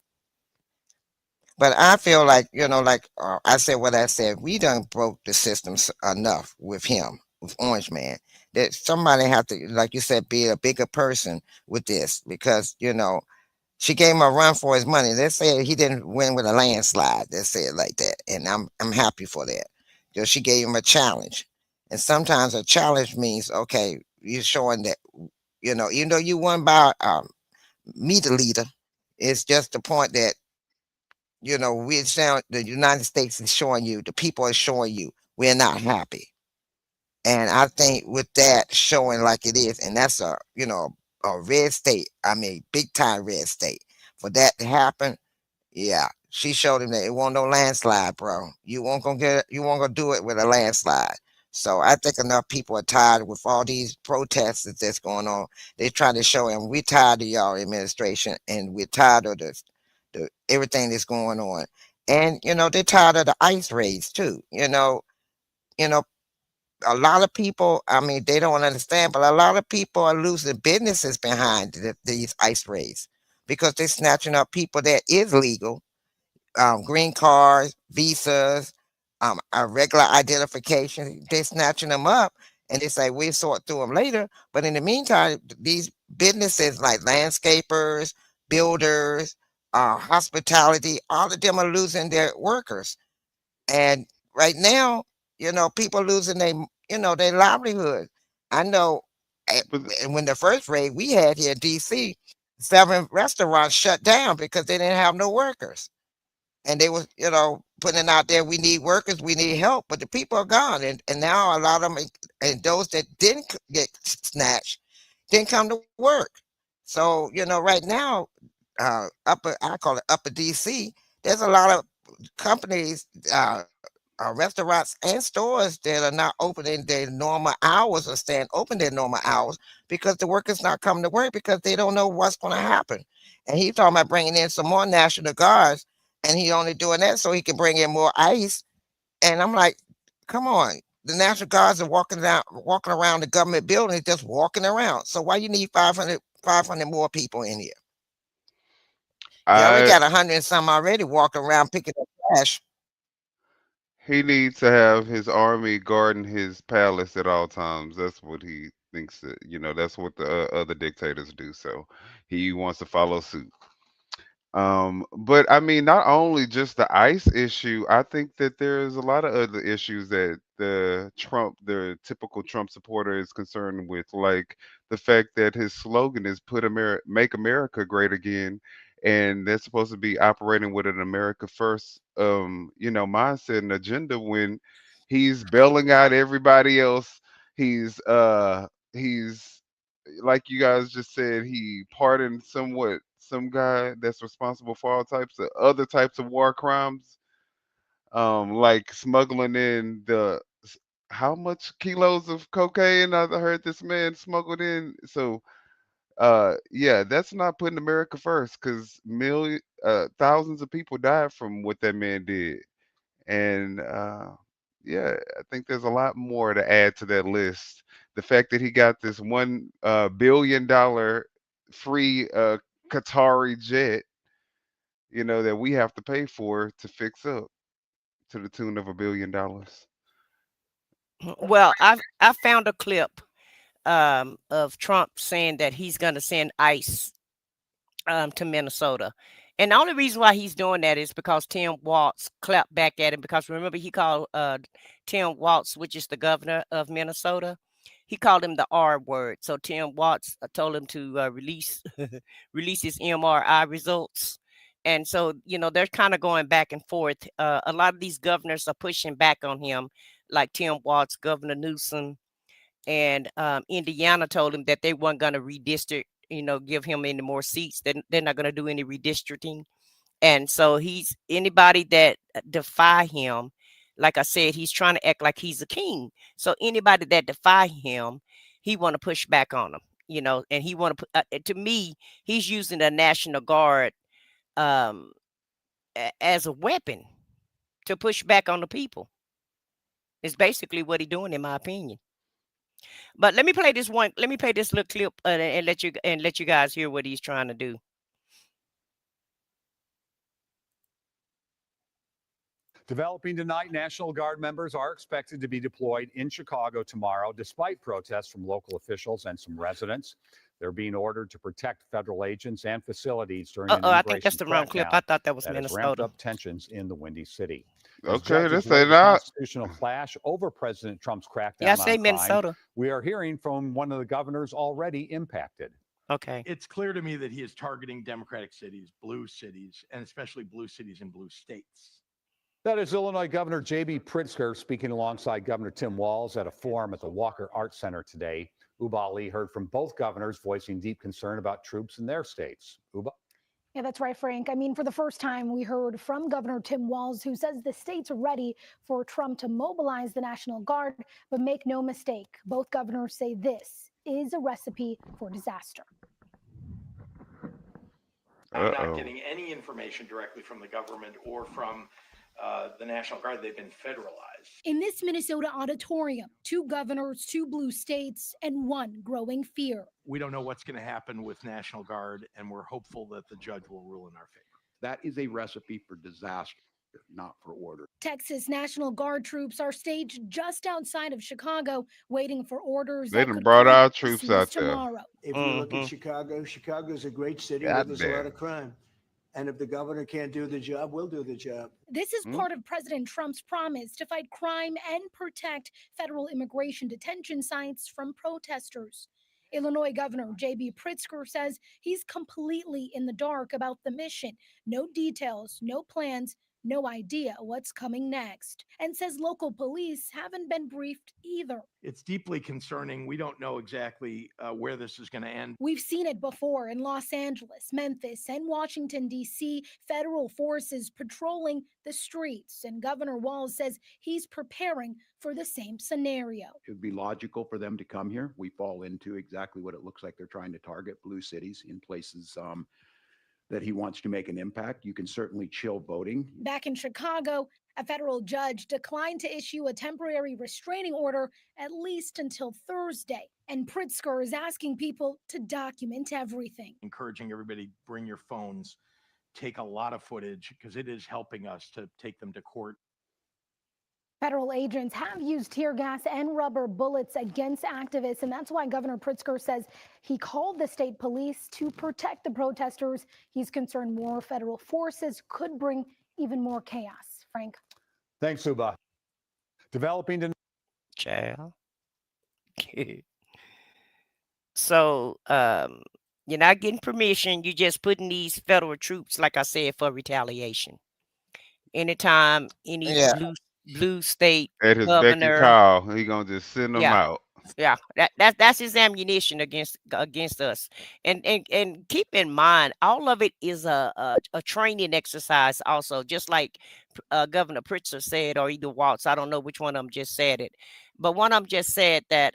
But I feel like, like I said what I said, we done broke the system enough with him, with Orange Man, that somebody have to, like you said, be a bigger person with this because, she gave him a run for his money. Let's say he didn't win with a landslide. Let's say it like that. And I'm happy for that. Because she gave him a challenge. And sometimes a challenge means, okay, you're showing that, even though you won by me the leader, it's just the point that we sound the United States is showing you, the people are showing you we're not happy. And I think with that showing like it is, and that's a red state, I mean big time red state. For that to happen, yeah, she showed him that it won't no landslide, bro. You won't gonna do it with a landslide. So I think enough people are tired with all these protests that's going on. They try to show him we're tired of y'all administration and we're tired of the everything that's going on. And they're tired of the ICE raids too. You know, a lot of people, I mean, they don't understand, but a lot of people are losing businesses behind these ICE raids because they're snatching up people that is legal, green cards, visas, a regular identification. They're snatching them up and they say we'll sort through them later. But in the meantime, these businesses like landscapers, builders, hospitality, all of them are losing their workers. And right now, people losing their livelihood. I know But when the first raid we had here in DC, 7 restaurants shut down because they didn't have no workers. And they was, putting it out there, we need workers, we need help, but the people are gone. And now a lot of them, and those that didn't get snatched, didn't come to work. So, right now, I call it upper DC, there's a lot of companies, restaurants and stores that are not opening their normal hours or staying open their normal hours because the workers not coming to work because they don't know what's going to happen. And he's talking about bringing in some more National Guards and he only doing that so he can bring in more ICE. And I'm like, come on, the National Guards are walking around the government building, just walking around. So why you need 500 more people in here? You already I got 100 and some already walking around picking up trash. He needs to have his army guarding his palace at all times. That's what he thinks that, that's what the other dictators do. So he wants to follow suit. But I mean, not only just the ICE issue, I think that there's a lot of other issues that the typical Trump supporter is concerned with, like the fact that his slogan is "Make America Great Again," and they're supposed to be operating with an America First, mindset and agenda when he's bailing out everybody else. He's like you guys just said, he pardoned some guy that's responsible for all types of other types of war crimes, like smuggling in how much kilos of cocaine I heard this man smuggled in. So, yeah, that's not putting America first, because thousands of people died from what that man did, and yeah, I think there's a lot more to add to that list. The fact that he got this $1 billion free Qatari jet, that we have to pay for to fix up to the tune of $1 billion. Well, I found a clip of Trump saying that he's going to send ICE to Minnesota. And the only reason why he's doing that is because Tim Walz clapped back at him, because remember he called Tim Walz, which is the governor of Minnesota, he called him the R word. So Tim Walz told him to release his MRI results. And so, they're kind of going back and forth. A lot of these governors are pushing back on him, like Tim Walz, Governor Newsom, and Indiana told him that they weren't going to redistrict, give him any more seats. They're not going to do any redistricting. And so anybody that defy him, like I said, he's trying to act like he's a king. So anybody that defy him, he want to push back on them, and he want to to me, he's using the National Guard as a weapon to push back on the people. It's basically what he's doing, in my opinion. But let me play this little clip and let you guys hear what he's trying to do. Developing tonight, National Guard members are expected to be deployed in Chicago tomorrow, despite protests from local officials and some residents. They're being ordered to protect federal agents and facilities during an I think that's the wrong clip. I thought that was has ramped Minnesota. up tensions in the Windy City. As Okay, judges this weigh ain't the out. constitutional clash over President Trump's crackdown Yeah, I on say crime, Minnesota. we are hearing from one of the governors already impacted. Okay. It's clear to me that he is targeting Democratic cities, blue cities, and especially blue cities in blue states. That is Illinois Governor J.B. Pritzker speaking alongside Governor Tim Walz at a forum at the Walker Arts Center today. Uba Ali heard from both governors voicing deep concern about troops in their states. Uba? Yeah, that's right, Frank. I mean, for the first time, we heard from Governor Tim Walz, who says the states are ready for Trump to mobilize the National Guard. But make no mistake, both governors say this is a recipe for disaster. I'm not getting any information directly from the government or from the National Guard. They've been federalized. In this Minnesota auditorium, two governors, two blue states, and one growing fear. We don't know what's going to happen with National Guard, and we're hopeful that the judge will rule in our favor. That is a recipe for disaster, not for order. Texas National Guard troops are staged just outside of Chicago, waiting for orders. They done brought our troops out there. Tomorrow. If you look at Chicago, Chicago's a great city where there's a lot of crime. And if the governor can't do the job, we'll do the job. This is part of President Trump's promise to fight crime and protect federal immigration detention sites from protesters. Illinois Governor J.B. Pritzker says he's completely in the dark about the mission. No details, no plans, no idea what's coming next, and says local police haven't been briefed either. It's deeply concerning. We don't know exactly where this is going to end. We've seen it before in Los Angeles, Memphis, and Washington, D.C., federal forces patrolling the streets. And Governor Walz says he's preparing for the same scenario. It would be logical for them to come here. We fall into exactly what it looks like they're trying to target, blue cities in places that he wants to make an impact, you can certainly chill voting. Back in Chicago, a federal judge declined to issue a temporary restraining order at least until Thursday. And Pritzker is asking people to document everything. Encouraging everybody, bring your phones, take a lot of footage because it is helping us to take them to court. Federal agents have used tear gas and rubber bullets against activists, and that's why Governor Pritzker says he called the state police to protect the protesters. He's concerned more federal forces could bring even more chaos. Frank. Thanks, Suba. Developing to Child. So you're not getting permission. You're just putting these federal troops, like I said, for retaliation. Anytime any Yeah. blue state At his beck and governor, call, he gonna just send them yeah, out. yeah, that's his ammunition against us. And keep in mind, all of it is a training exercise. Also, just like Governor Pritzker said, or either Waltz, I don't know which one of them just said it, but one of them just said that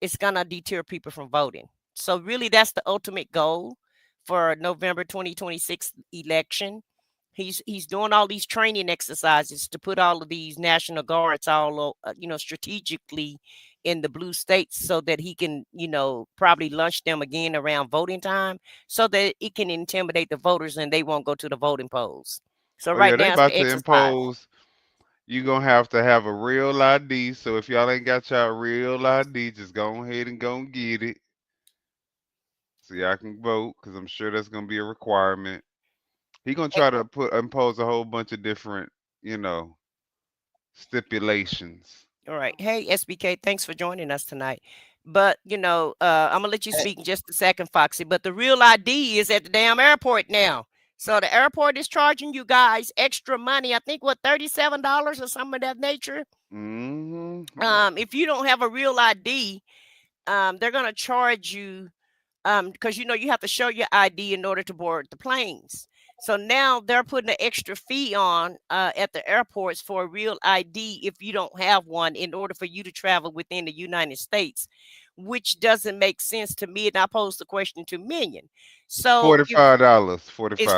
it's gonna deter people from voting. So really, that's the ultimate goal for November 2026 election. He's doing all these training exercises to put all of these National Guards all strategically in the blue states so that he can probably launch them again around voting time so that it can intimidate the voters and they won't go to the voting polls. So Oh right yeah, they now it's about the to exercise. impose. You gonna have to have a real ID. So if y'all ain't got y'all real ID, just go ahead and go and get it, so y'all can vote. Cause I'm sure that's gonna be a requirement. He gonna try to impose a whole bunch of different, stipulations. All right. Hey, SBK, thanks for joining us tonight. But, I'm going to let you speak in just a second, Foxy. But the real ID is at the damn airport now. So the airport is charging you guys extra money. I think, $37 or something of that nature. Mm-hmm. If you don't have a real ID, they're going to charge you because, you have to show your ID in order to board the planes. So now they're putting an extra fee on at the airports for a real ID if you don't have one in order for you to travel within the United States, which doesn't make sense to me. And I posed the question to Minion. So $45. it's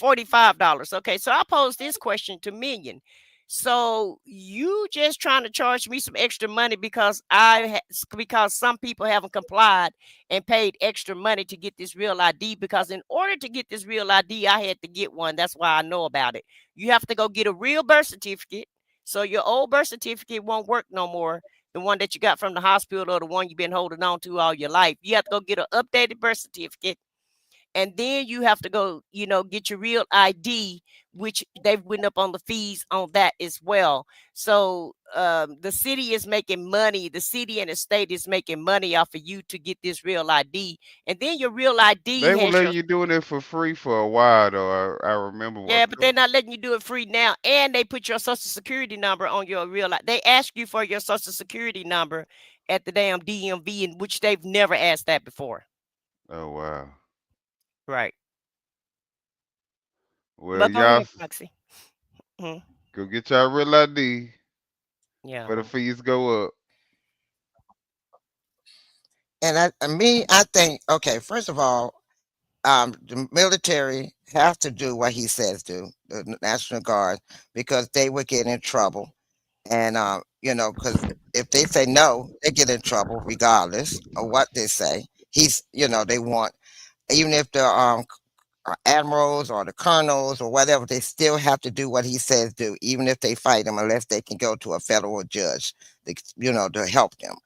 $45. Okay, so I posed this question to Minion. So you just trying to charge me some extra money because some people haven't complied and paid extra money to get this real ID, because in order to get this real ID, I had to get one. That's why I know about it. You have to go get a real birth certificate. So your old birth certificate won't work no more. The one that you got from the hospital or the one you've been holding on to all your life. You have to go get an updated birth certificate. And then you have to go, get your real ID, which they've went up on the fees on that as well. So the city is making money. The city and the state is making money off of you to get this real ID. And then your real ID They were has letting you doing it for free for a while, though. I remember. yeah, but they're not letting you do it free now. And they put your social security number on your real ID. They ask you for your social security number at the damn DMV, in which they've never asked that before. Oh, wow. Right. Well, But go y'all ahead, Foxy. go get y'all real ID. Yeah. But the fees go up. And I think, okay, first of all, the military have to do what he says do, the National Guard, because they would get in trouble. And, because if they say no, they get in trouble regardless of what they say. They want, even if the admirals or the colonels or whatever, they still have to do what he says do, even if they fight him, unless they can go to a federal judge, to help them.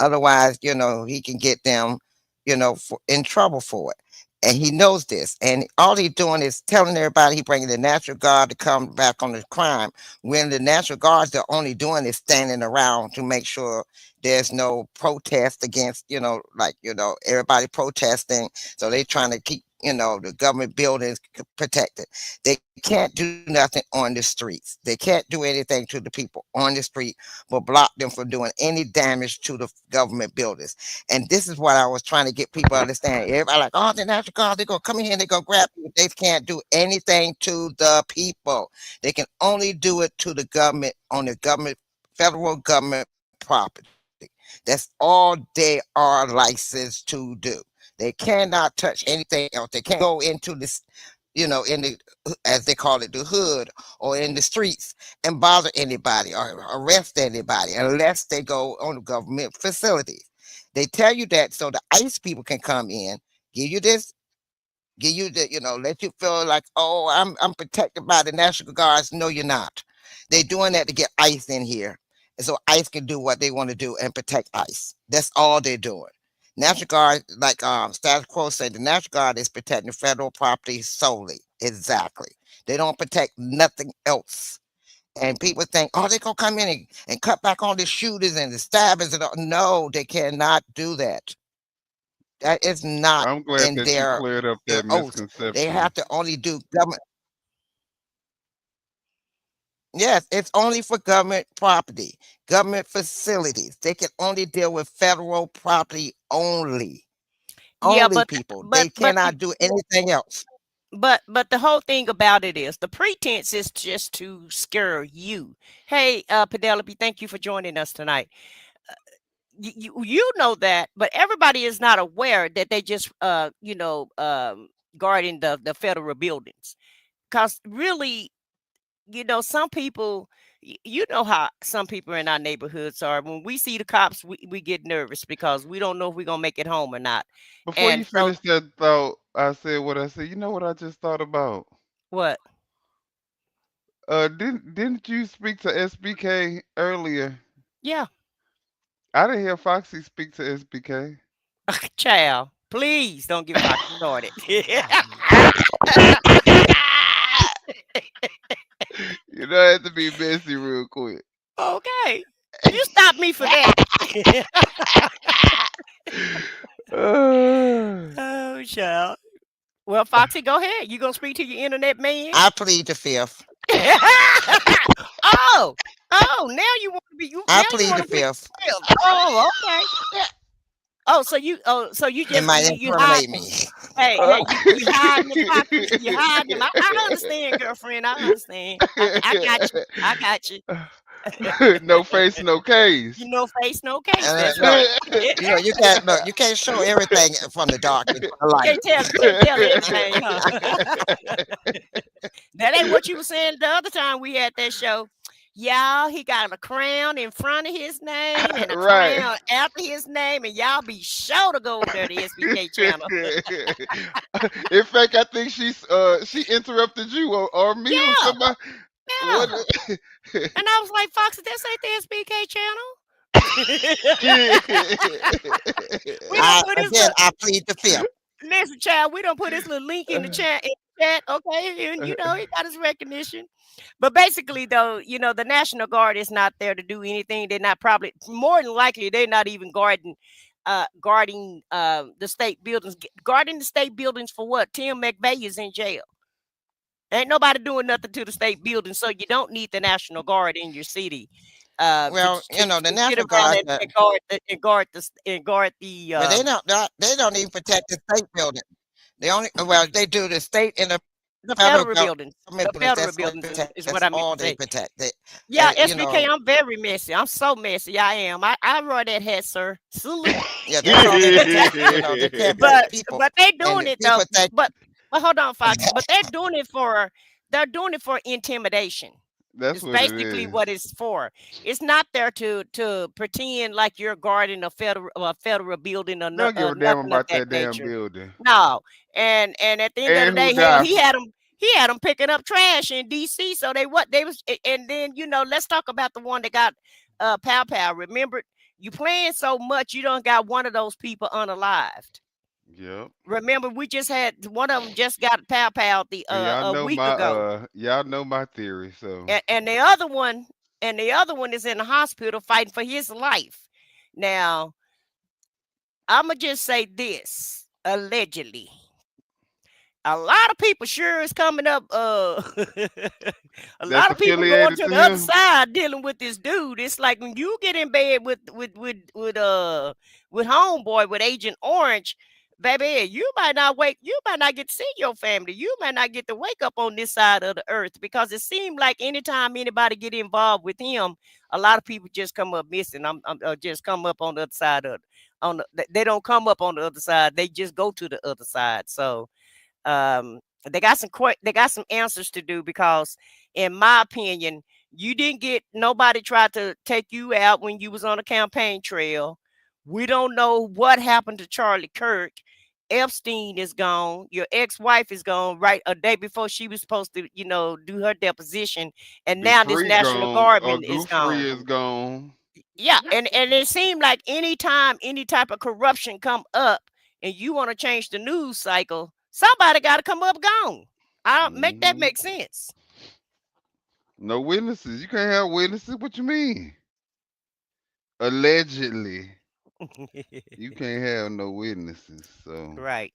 Otherwise, he can get them, in trouble for it. And he knows this. And all he's doing is telling everybody he bringing the National Guard to come back on the crime, when the National Guards are only doing is standing around to make sure there's no protest against, everybody protesting. So they're trying to keep, the government buildings protected. They can't do nothing on the streets. They can't do anything to the people on the street, but block them from doing any damage to the government buildings. And this is what I was trying to get people to understand. Everybody like, oh, the National Guard, they're going to come in here and they're going to grab people. They can't do anything to the people. They can only do it to the government, on the government, federal government property. That's all they are licensed to do. They cannot touch anything else. They can't go into this, in the, as they call it, the hood or in the streets and bother anybody or arrest anybody unless they go on the government facilities. They tell you that so the ICE people can come in, give you this, give you the, let you feel like, oh, I'm protected by the National Guards. No, you're not. They're doing that to get ICE in here. And so ICE can do what they want to do and protect ICE. That's all they're doing. National Guard, like Status Quo said, the National Guard is protecting federal property solely. Exactly. They don't protect nothing else. And people think, oh, they're going to come in and cut back on the shooters and the stabbers. And all. No, they cannot do that. That is not I'm glad in that their you cleared up their that oath. They misconception. have to only do government. Yes, it's only for government property, government facilities. They can only deal with federal property only. Yeah, Only but people. but They but cannot do anything else. but the whole thing about it is the pretense is just to scare you. Hey, Penelope, thank you for joining us tonight. You know that, but everybody is not aware that they just guarding the federal buildings. Because really, some people, you know how some people in our neighborhoods are. When we see the cops, we get nervous because we don't know if we're gonna make it home or not. Before you And so finish that thought, I said what I said. You know what I just thought about? what? Didn't you speak to SBK earlier? Yeah. I didn't hear Foxy speak to SBK. Child, please don't get Foxy started. You know, I had to be messy real quick. Okay. You stop me for that. Oh, child. Well, Foxy, go ahead. You gonna speak to your internet man? I plead the fifth. Oh, now you want to be you. I Now you plead want the to be. fifth. Oh, okay. Oh, so you They just might you incriminate hiding. me. Hey, you hiding the Foxy. You hiding them. I understand, girlfriend. I understand. I got you. I got you. No face, no case. You no face, no case. And, That's no, right. you can't show everything from the dark into the You light. can't tell everything, huh? That ain't what you were saying the other time we had that show. Y'all, he got a crown in front of his name and a Right. crown after his name, and y'all be sure to go over there to SBK channel. In fact, I think she interrupted you or me or Yeah, somebody. yeah. What? And I was like, Foxy, this ain't the SBK channel. We don't put his Again, I plead the fifth. listen, child, we don't put his little link in the chat, okay? And he got his recognition. But basically, though, the National Guard is not there to do anything. They're not probably more than likely they're not even guarding the state buildings. Guarding the state buildings for what? Tim McVeigh is in jail. Ain't nobody doing nothing to the state building, so you don't need the National Guard in your city. Well, the Get National around Guard, and guard the but they don't even protect the state building. They do the state and the federal buildings. government The buildings. federal That's what buildings protect. is That's what I meant all to they say. protect. Yeah, You SBK, know, I'm very messy. I'm so messy. I am. I wear that hat, sir. Salute. yeah, that's all they protect. They can't protect people. But they And doing the it though. people think, But hold on, Fox. But they're doing it for intimidation. That's It's what it basically is. what it's for. It's not there to pretend like you're guarding a federal building or Don't give a damn nothing of about that that damn nature. building. No. And at the end of And the who day, hell, died for. he had them picking up trash in DC. So they was, and then let's talk about the one that got Pow Pow. Remember, you playing so much, you don't got one of those people unalived. Yep. Remember, we just had one of them just got Pow Pow And a week ago. y'all know my theory, so And the other one is in the hospital fighting for his life. Now, I'ma just say this, allegedly. A lot of people sure is coming up. A that's lot of people going affiliated to to the other him. side dealing with this dude. It's like when you get in bed with homeboy with Agent Orange, baby, you might not get to see your family. You might not get to wake up on this side of the earth because it seemed like anytime anybody get involved with him, a lot of people just come up missing. I'm just come up on the other side of they don't come up on the other side. They just go to the other side. So they got some answers to do, because in my opinion, you didn't get nobody tried to take you out when you was on a campaign trail. We don't know what happened to Charlie Kirk. Epstein is gone. Your ex-wife is gone right a day before she was supposed to, do her deposition. And now this Dupree National gone. Guardman is Gooffrey gone. is gone. Yeah, and it seemed like anytime any type of corruption come up and you want to change the news cycle, somebody got to come up gone. I don't make that make sense. No witnesses. You can't have witnesses. What you mean? Allegedly. You can't have no witnesses. So Right.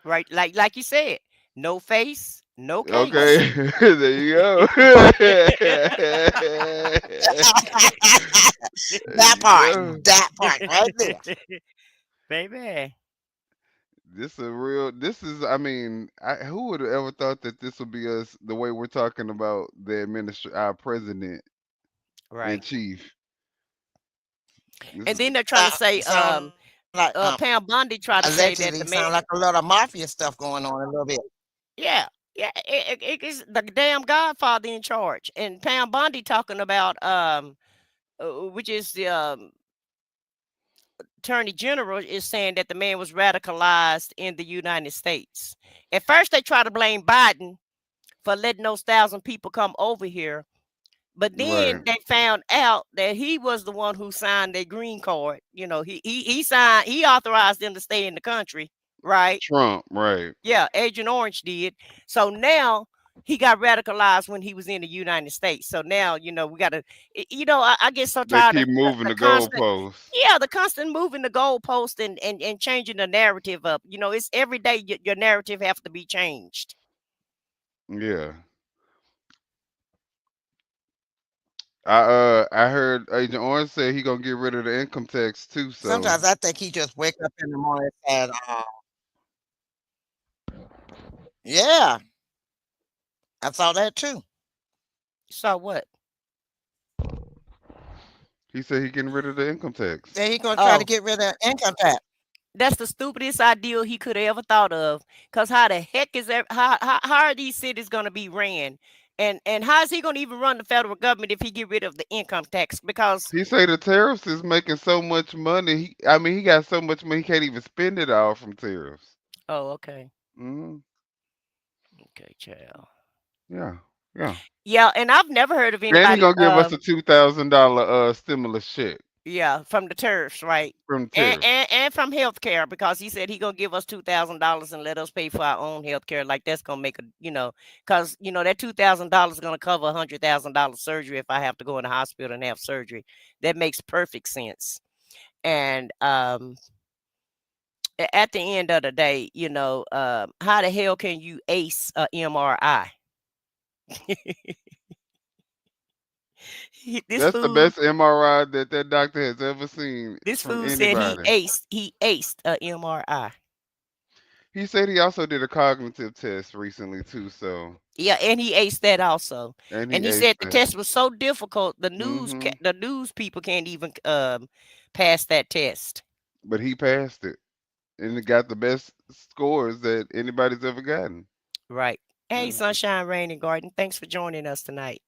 Like you said, no face, no case. okay, there you go. That part right there. Baby. This is, I mean, who would have ever thought that this would be us the way we're talking about our president in Right. chief. And then they're trying to say, Sound like Pam Bondi tried to say that allegedly the sound man. like a lot of mafia stuff going on a little bit. Yeah, it's the damn Godfather in charge, and Pam Bondi talking about which is the Attorney General, is saying that the man was radicalized in the United States. At first, they try to blame Biden for letting those 1,000 people come over here, but then Right. they found out that he was the one who signed their green card. He signed, he authorized them to stay in the country, right? Trump, right. Yeah, Agent Orange did. So now he got radicalized when he was in the United States. So now, we got to, I get so They tired keep of moving the constant, goalposts. the constant moving the goalpost and changing the narrative up. It's every day your narrative have to be changed. Yeah. I heard Agent Orange say he gonna get rid of the income tax too. So Sometimes I think he just wake up in the morning and yeah, I saw that too. So what? he said he getting rid of the income tax. Then he gonna try to Oh, get rid of income tax. that's the stupidest idea he could have ever thought of. Cause how the heck is that? How are these cities gonna be ran? And how is he gonna even run the federal government if he get rid of the income tax? Because He say the tariffs is making so much money. He got so much money he can't even spend it all from tariffs. okay, hmm okay, child. Yeah, yeah. Yeah, and I've never heard of And he anybody. gonna give us a $2,000 stimulus check Yeah, from the tariffs, right? from And tariffs. and from healthcare, because he said he gonna give us $2,000 and let us pay for our own healthcare. Like that's gonna make because that $2,000 is gonna cover $100,000 surgery if I have to go in the hospital and have surgery. That makes perfect sense. And at the end of the day, how the hell can you ace a MRI? This That's the fool, best MRI that doctor has ever seen this from fool said anybody. he aced a MRI. He said he also did a cognitive test recently too. So Yeah, and he aced that also. and And he he aced said the that. test was so difficult, the hmm news people can't even pass that test. But he passed it and it got the best scores that anybody's ever gotten. Right. Hey, Yeah. Sunshine, Rain, and Garden. Thanks for joining us tonight.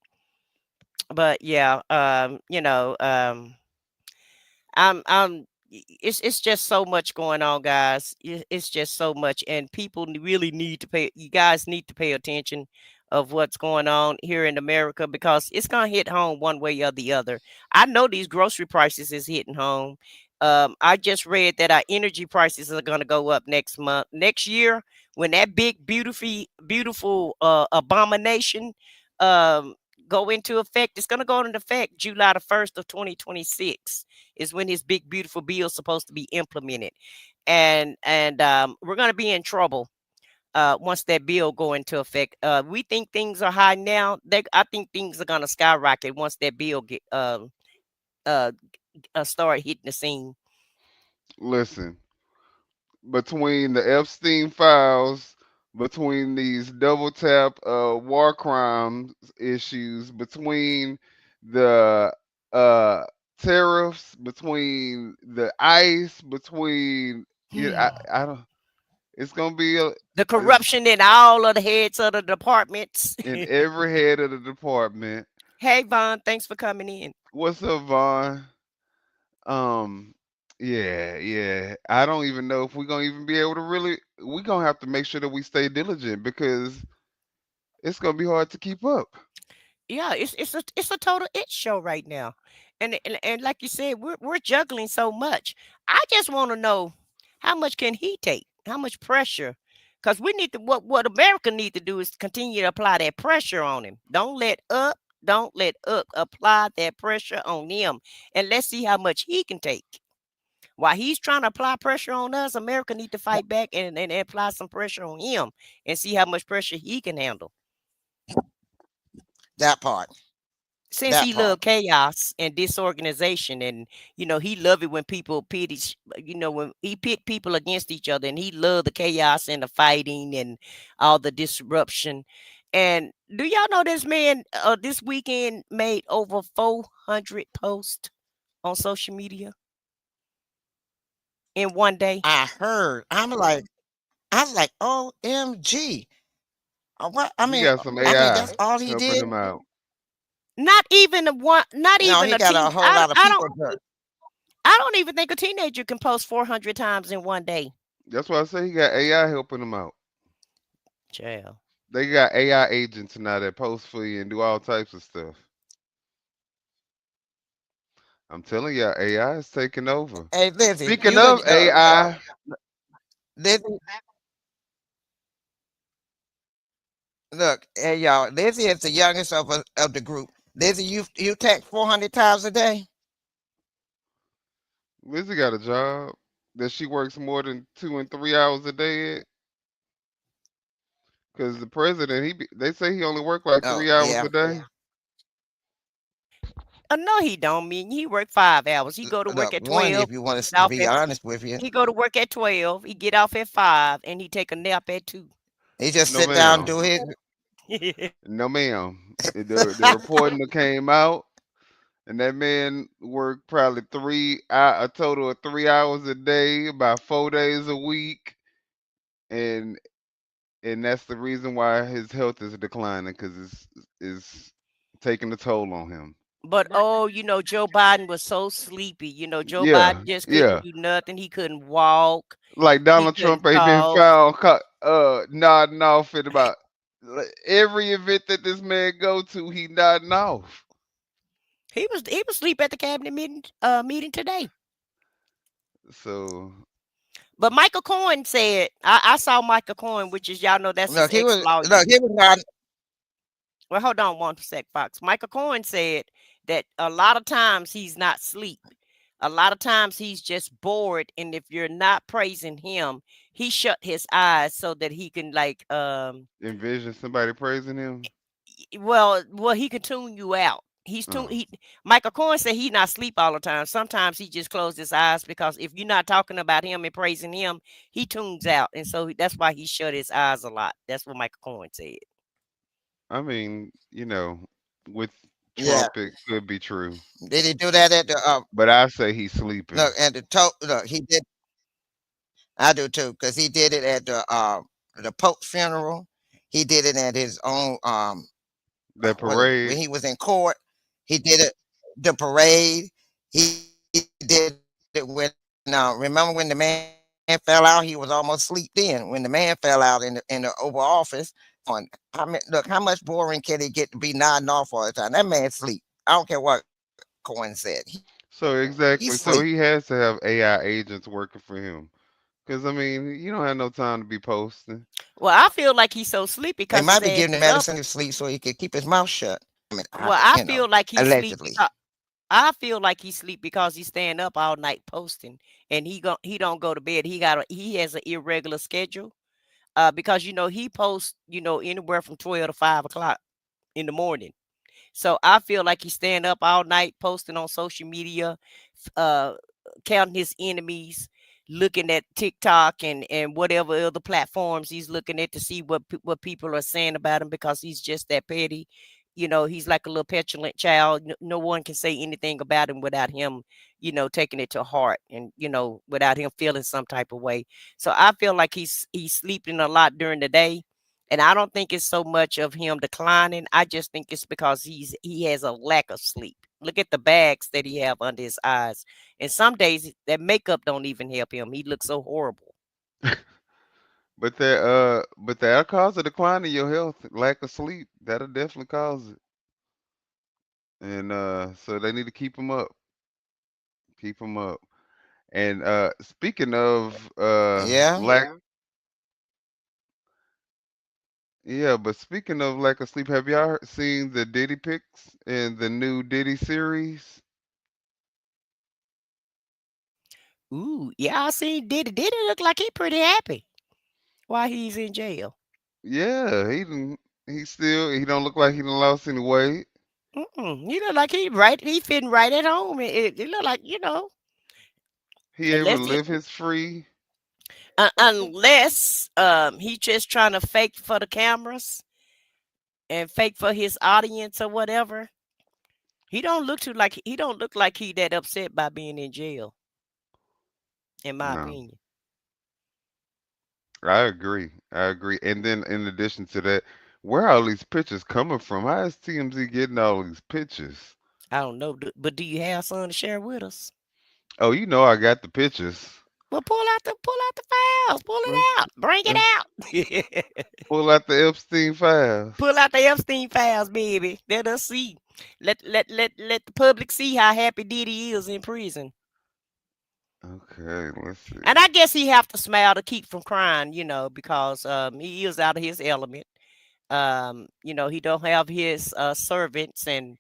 But yeah, it's just so much going on, guys. It's just so much, and people really need to pay. You guys need to pay attention of what's going on here in America, because it's gonna hit home one way or the other. I know these grocery prices is hitting home. I just read that our energy prices are gonna go up next year, when that big, beautiful abomination um go into effect. It's gonna go into effect July the 1st of 2026 is when his big, beautiful bill is supposed to be implemented. And we're gonna be in trouble once that bill go into effect. We think things are high now. I think things are gonna skyrocket once that bill get start hitting the scene. Listen, between the Epstein files, between these double tap war crimes issues, between the tariffs, between the ICE, between I don't. It's gonna be the corruption in all of the heads of the departments. in every head of the department. Hey Vaughn, thanks for coming in. What's up, Vaughn? Yeah. I don't even know if we're gonna even be able to really. We're gonna have to make sure that we stay diligent because it's gonna be hard to keep up. Yeah, it's a total it show right now. And like you said, we're juggling so much. I just want to know how much can he take? How much pressure? Because we need to what America need to do is continue to apply that pressure on him. Don't let up apply that pressure on him. And let's see how much he can take. While he's trying to apply pressure on us, America need to fight back and apply some pressure on him and see how much pressure he can handle. That part. Since he love chaos and disorganization, and he love it when people pit when he pit people against each other, and he love the chaos and the fighting and all the disruption. And do y'all know this man this weekend made over 400 posts on social media in one day? I heard. I'm like, OMG. What? I He mean, got some AI that's all he helping did. him out. Not even one. Not No, even he a got teen. a whole lot of people. I don't even think a teenager can post 400 times in one day. That's why I say he got AI helping him out. Child. They got AI agents now that post for you and do all types of stuff. I'm telling y'all, AI is taking over. Hey, Lizzie. Speaking of AI, Lizzie. Look, hey y'all. Lizzie is the youngest of the group. Lizzie, you text 400 times a day. Lizzie got a job that she works more than 2 and 3 hours a day at. Because the president, they say he only work like 3 hours a day. No, he don't. Mean he work 5 hours. He go to work at 12. If you want to be honest with you, he go to work at 12. He get off at 5, and he take a nap at 2. He just sit down and do his. No, ma'am. The reporting that came out, and that man worked probably a total of 3 hours a day, about 4 days a week, and that's the reason why his health is declining, because it's taking a toll on him. But Joe Biden was so sleepy. Joe Yeah, Biden just yeah. couldn't do nothing. He couldn't walk. Like Donald Trump ain't been found nodding off at about every event that this man go to. He nodding off. He was asleep at the cabinet meeting today. So, but Michael Cohen said, I saw Michael Cohen, which is y'all know that's Look, his he was ex-lawyer. not. Well, hold on one sec, Fox. Michael Cohen said that a lot of times he's not asleep. A lot of times he's just bored, and if you're not praising him, he shut his eyes so that he can envision somebody praising him. Well, he can tune you out. Michael Cohen said he's not asleep all the time. Sometimes he just closed his eyes because if you're not talking about him and praising him, he tunes out, and so that's why he shut his eyes a lot. That's what Michael Cohen said. I mean, with Trump, it could be true. Did he do that at the? But I say he's sleeping. Look, and look, he did. I do too, because he did it at the Pope's funeral. He did it at his own the parade. When he was in court, he did it. The parade. He did it when. Now, remember when the man fell out? He was almost asleep then. When the man fell out in the Oval Office. Look, how much boring can he get to be nodding off all the time? That man sleep. I don't care what Cohen said. So exactly. So he has to have AI agents working for him. Because, I mean, you don't have no time to be posting. Well, I feel like he's so sleepy because they might be giving him medicine to sleep so he can keep his mouth shut. I feel like he's allegedly. I feel like he's sleep because he's staying up all night posting, and he don't go to bed. He has an irregular schedule. Because he posts anywhere from 12 to 5 o'clock in the morning. So I feel like he's staying up all night posting on social media, counting his enemies, looking at TikTok and whatever other platforms he's looking at to see what people are saying about him, because he's just that petty. he's like a little petulant child. No one can say anything about him without him, taking it to heart, and without him feeling some type of way. So I feel like he's sleeping a lot during the day, and I don't think it's so much of him declining. I just think it's because he has a lack of sleep. Look at the bags that he have under his eyes, and some days that makeup don't even help him. He looks so horrible. But that'll cause a decline in your health. Lack of sleep, that'll definitely cause it. And so they need to keep him up. Keep him up. And speaking of Yeah. lack, yeah, but speaking of lack of sleep, have y'all seen the Diddy pics in the new Diddy series? Ooh, yeah, I seen Diddy. Diddy look like he pretty happy while he's in jail. Yeah, he don't look like he done lost any weight. He look like he fitting right at home. It look like, He able to unless live his free. unless he just trying to fake for the cameras and fake for his audience or whatever. He don't look like he that upset by being in jail, in my No, opinion. I agree. I agree. And then in addition to that, where are all these pictures coming from? How is TMZ getting all these pictures? I don't know, but do you have some to share with us? Oh, you know I got the pictures. Well, pull out the files, pull it Let's, out, bring it let's out. pull out the Epstein files. Pull out the Epstein files, baby. Let us see. Let the public see how happy Diddy is in prison. Okay, let's see. And I guess he have to smile to keep from crying, because he is out of his element. He don't have his servants and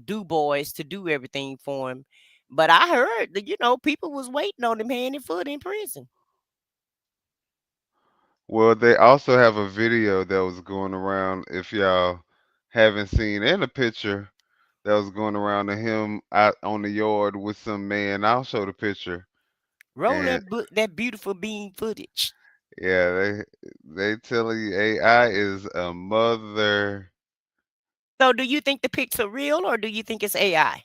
do boys to do everything for him. But I heard that, people was waiting on him hand and foot in prison. Well, they also have a video that was going around, if y'all haven't seen, and a picture that was going around of him out on the yard with some man. I'll show the picture. Roll And that beautiful beam footage. yeah, they telling you AI is a mother. So do you think the pics are real or do you think it's AI?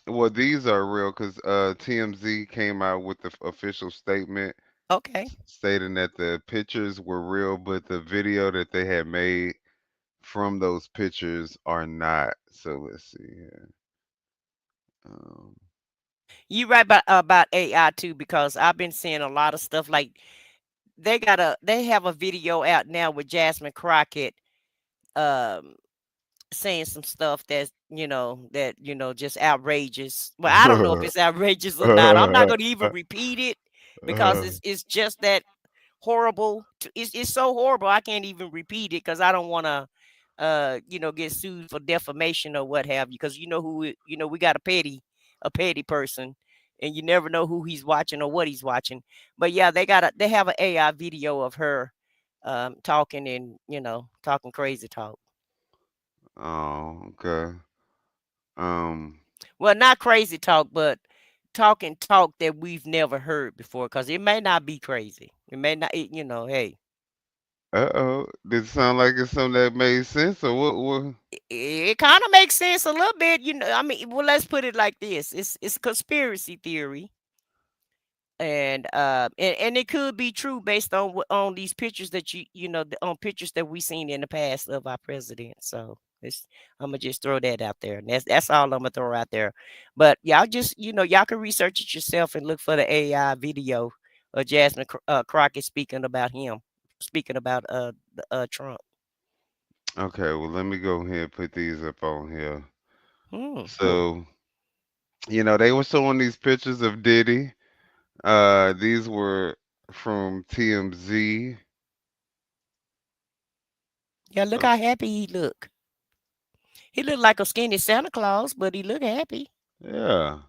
Well, these are real because TMZ came out with the official statement Okay. stating that the pictures were real, but the video that they had made from those pictures are not. So let's see here. Um, You right about AI too, because I've been seeing a lot of stuff like they have a video out now with Jasmine Crockett um saying some stuff that's just outrageous. Well, I don't know if it's outrageous or not. I'm not going to even repeat it because it's just that horrible. It's so horrible I can't even repeat it because I don't want to get sued for defamation or what have you, because we got a petty person, and you never know who he's watching or what he's watching. But yeah, they have an AI video of her talking and talking crazy talk. oh, okay. Um, Well, not crazy talk, but talking talk that we've never heard before, because it may not be crazy. It may not, hey, uh-oh. Did it sound like it's something that made sense or what? it kind of makes sense a little bit. I mean, well, let's put it like this: it's a conspiracy theory, and it could be true based on on these pictures that on pictures that we seen in the past of our president. So I'm gonna just throw that out there, and that's all I'm gonna throw out there. But y'all just y'all can research it yourself and look for the AI video of Jasmine Crockett speaking about Trump. Okay, well, let me go ahead and put these up on here. Hmm. So, they were showing these pictures of Diddy. These were from TMZ. Yeah, look how happy he look. He looked like a skinny Santa Claus, but he looked happy. Yeah.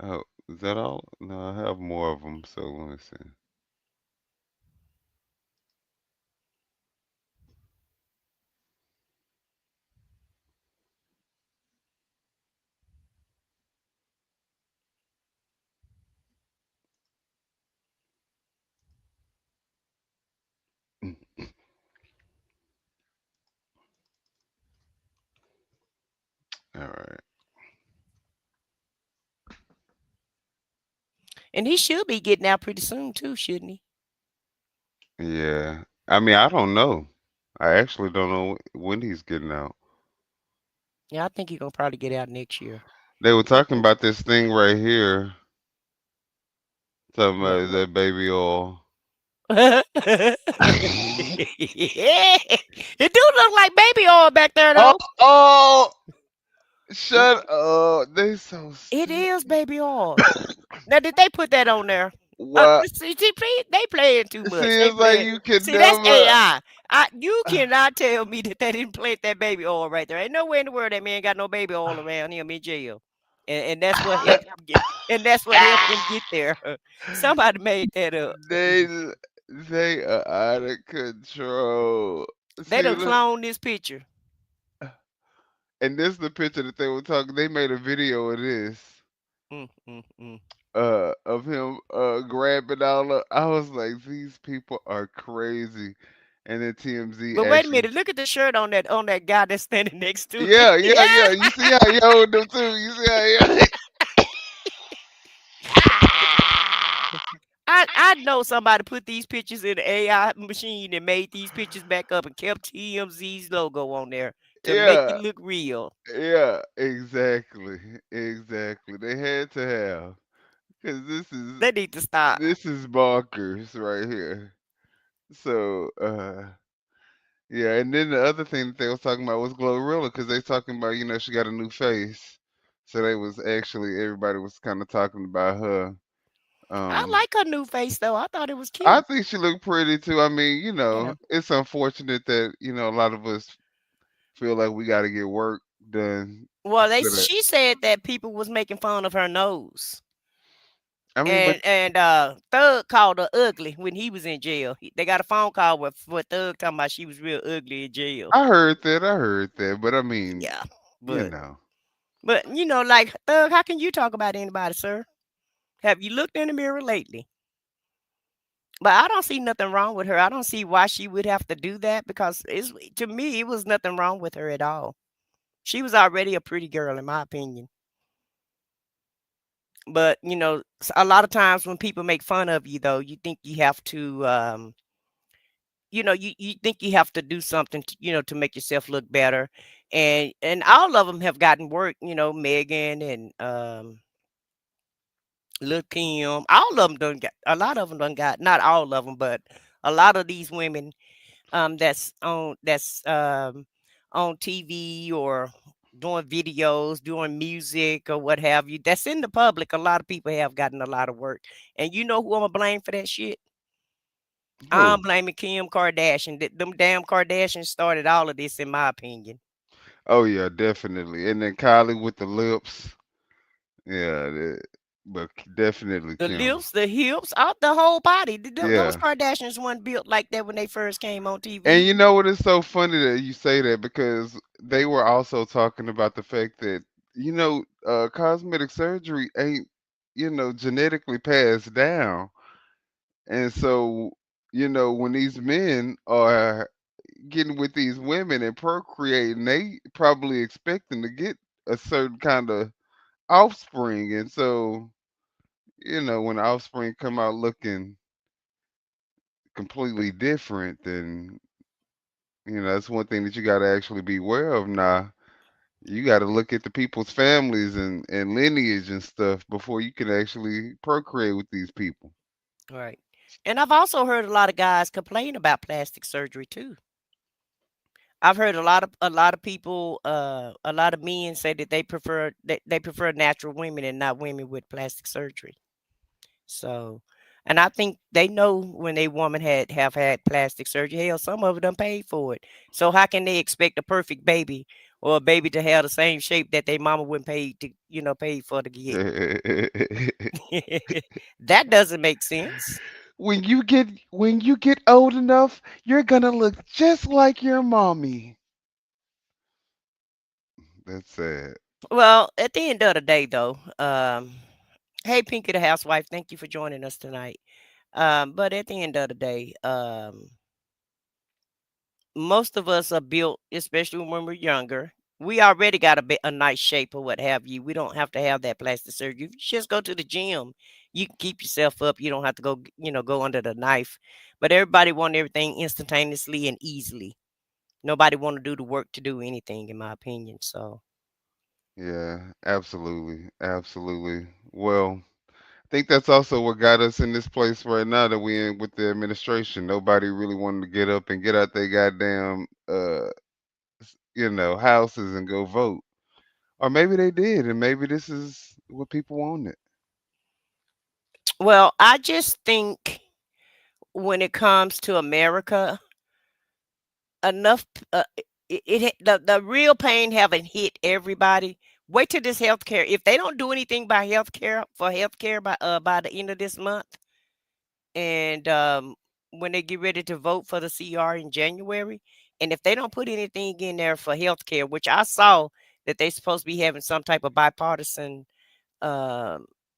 Oh, is that all? No, I have more of them, so let me see. And he should be getting out pretty soon too, shouldn't he? Yeah. I mean, I don't know. I actually don't know when he's getting out. Yeah, I think he's gonna probably get out next year. They were talking about this thing right here, talking What? about that baby oil. It do look like baby oil back there Oh, though. oh, shut up. They so It stupid. is baby oil. Now, did they put that on there? What? See, they playing too much. See, They it's like playing. you can See, that's never. AI. You cannot tell me that they didn't plant that baby oil right there. Ain't nowhere in the world that man got no baby oil around him in jail. And that's what helped him get. And that's what helped him get there. Somebody made that up. They are out of control. They See, done look, cloned this picture. and this is the picture that they were talking. They made a video of this. Of him grabbing all up. I was like, these people are crazy. And then TMZ But wait a actually, minute, look at the shirt on that guy that's standing next to yeah, it. yeah, yeah. You see how he hold them too. You see how he I know somebody put these pictures in the AI machine and made these pictures back up and kept TMZ's logo on there to make yeah, it look real. yeah, exactly, exactly. They had to have, because They need to stop. this is bonkers right here. So, yeah, and then the other thing that they was talking about was Glorilla, because they talking about, she got a new face. So they was actually, everybody was kind of talking about her. I like her new face though. I thought it was cute. I think she looked pretty too. I mean, Yeah. it's unfortunate that, a lot of us feel like we got to get work done. Well, so that- she said that people was making fun of her nose. I mean, And Thug called her ugly when he was in jail. They got a phone call with Thug talking about she was real ugly in jail. I heard that. But I mean, Yeah, you but know, like Thug, how can you talk about anybody, sir? Have you looked in the mirror lately? But I don't see nothing wrong with her. I don't see why she would have to do that because to me, it was nothing wrong with her at all. She was already a pretty girl, in my opinion. But a lot of times when people make fun of you, though, you think you have to, you think you have to do something, to make yourself look better. And all of them have gotten work. Megan and Lil Kim, all of them done got. A lot of them done got. Not all of them, but a lot of these women, that's on TV or doing videos, doing music or what have you. That's in the public. A lot of people have gotten a lot of work. And you know who I'm gonna blame for that shit? I'm who? blaming Kim Kardashian. Them damn Kardashians started all of this, in my opinion. Oh yeah, definitely. And then Kylie with the lips. Yeah, but definitely The Kim. lips, the hips, out the whole body. Those Yeah. Kardashians weren't built like that when they first came on TV. And you know what? It's so funny that you say that because they were also talking about the fact that, cosmetic surgery ain't, genetically passed down. And so, when these men are getting with these women and procreating, they probably expecting to get a certain kind of offspring. And so, when the offspring come out looking completely different, then that's one thing that you got to actually be aware of now. You got to look at the people's families and lineage and stuff before you can actually procreate with these people. Right. And I've also heard a lot of guys complain about plastic surgery too. I've heard a lot of people, a lot of men say that they prefer natural women and not women with plastic surgery. So, and I think they know when a woman have had plastic surgery. Hell, some of them done paid for it. So how can they expect a perfect baby or a baby to have the same shape that their mama wouldn't pay for to get? That doesn't make sense. When you get old enough, you're gonna look just like your mommy. That's sad. Well, at the end of the day, though, hey, Pinky the housewife, thank you for joining us tonight. But at the end of the day, most of us are built, especially when we're younger. We already got a nice shape or what have you. We don't have to have that plastic surgery. If you just go to the gym, you can keep yourself up. You don't have to go, go under the knife. But everybody want everything instantaneously and easily. Nobody want to do the work to do anything, in my opinion. So Yeah, absolutely. Absolutely. Well, I think that's also what got us in this place right now that we in with the administration. Nobody really wanted to get up and get out their goddamn houses and go vote. Or maybe they did, and maybe this is what people wanted. well, I just think when it comes to America, enough the real pain haven't hit everybody. Wait till this healthcare. If they don't do anything by healthcare by the end of this month, and when they get ready to vote for the CR in January, and if they don't put anything in there for healthcare, which I saw that they're supposed to be having some type of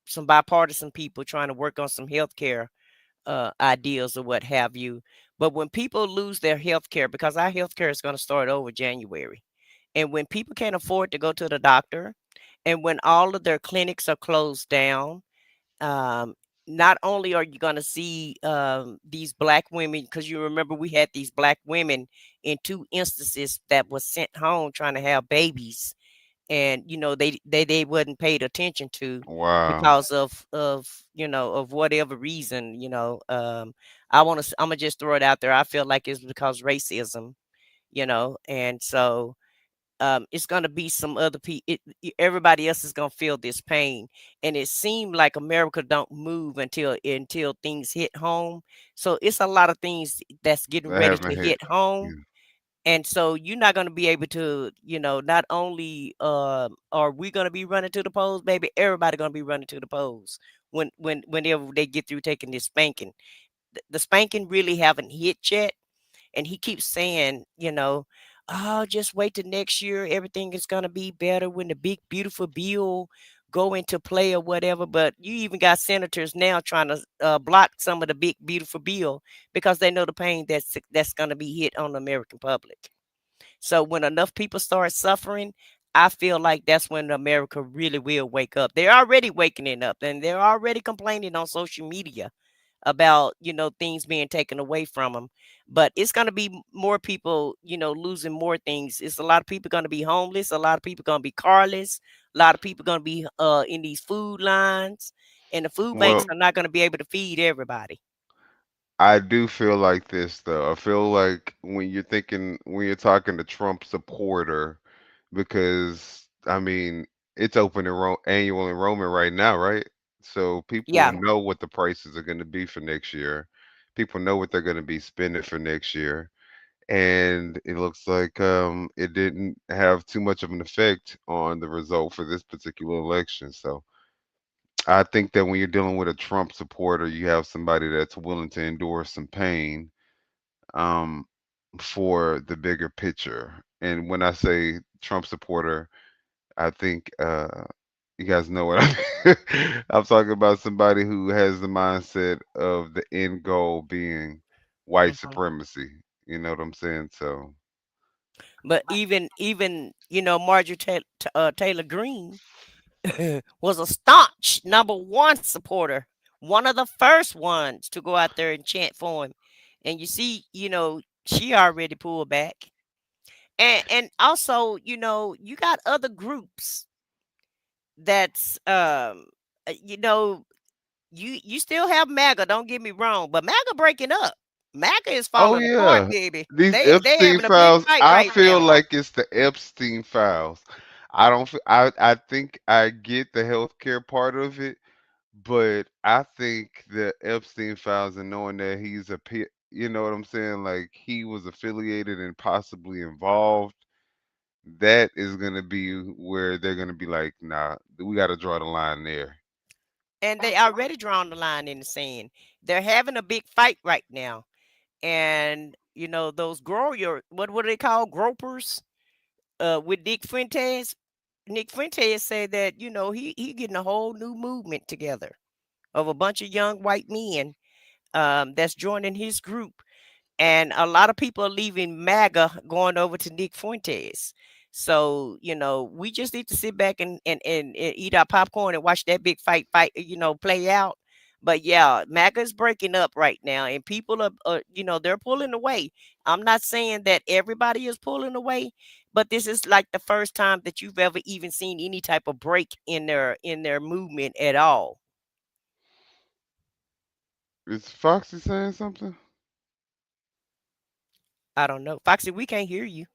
some bipartisan people trying to work on some healthcare ideas or what have you. But when people lose their health care, because our health care is going to start over January, and when people can't afford to go to the doctor, and when all of their clinics are closed down, um, not only are you going to see these black women, because you remember we had these black women in 2 instances that was sent home trying to have babies, and they wasn't paid attention to Wow. because of whatever reason. I'm gonna just throw it out there. I feel like it's because racism, and so it's gonna be some other people. Everybody else is gonna feel this pain, and it seemed like America don't move until things hit home. So it's a lot of things that's getting That ready haven't to hit. hit home, and so you're not going to be able to, not only are we going to be running to the polls, baby, everybody going to be running to the polls whenever they get through taking this spanking. The spanking really haven't hit yet, and he keeps saying, oh, just wait till next year, everything is going to be better when the big beautiful bill go into play or whatever. But you even got senators now trying to block some of the big beautiful bill because they know the pain that's going to be hit on the American public. So when enough people start suffering, I feel like that's when America really will wake up. They're already waking up, and they're already complaining on social media about things being taken away from them. But it's going to be more people losing more things. It's a lot of people going to be homeless, a lot of people going to be carless, a lot of people going to be in these food lines, and the food banks Well, are not going to be able to feed everybody. I do feel like this though. I feel like when you're talking to Trump supporter, because I mean it's annual enrollment right now, right? So people Yeah. know what the prices are going to be for next year. People know what they're going to be spending for next year, and it looks like it didn't have too much of an effect on the result for this particular election. So I think that when you're dealing with a Trump supporter, you have somebody that's willing to endure some pain um, for the bigger picture. And when I say Trump supporter, I think you guys know what I'm talking about. Somebody who has the mindset of the end goal being white Mhm. supremacy. You know what I'm saying? So But even Marjorie Taylor Greene was a staunch #1 supporter, one of the first ones to go out there and chant for him. And you see, she already pulled back. And also, you got other groups that's you know, you still have MAGA, don't get me wrong, but MAGA breaking up. MAGA is oh falling apart, yeah, baby. these They Epstein having a big files. fight I right feel now. like it's the Epstein files. I don't. I think I get the healthcare part of it, but I think the Epstein files and knowing that you know what I'm saying, like he was affiliated and possibly involved, that is gonna be where they're gonna be like, nah, we got to draw the line there. And they already drawn the line in the sand. They're having a big fight right now. And those what do they call gropers? With Nick Fuentes said that he getting a whole new movement together of a bunch of young white men that's joining his group, and a lot of people are leaving MAGA going over to Nick Fuentes. So we just need to sit back and eat our popcorn and watch that big fight play out. But yeah, MAGA is breaking up right now, and people are they're pulling away. I'm not saying that everybody is pulling away, but this is like the first time that you've ever even seen any type of break in their movement at all. Is Foxy saying something? I don't know. Foxy, we can't hear you.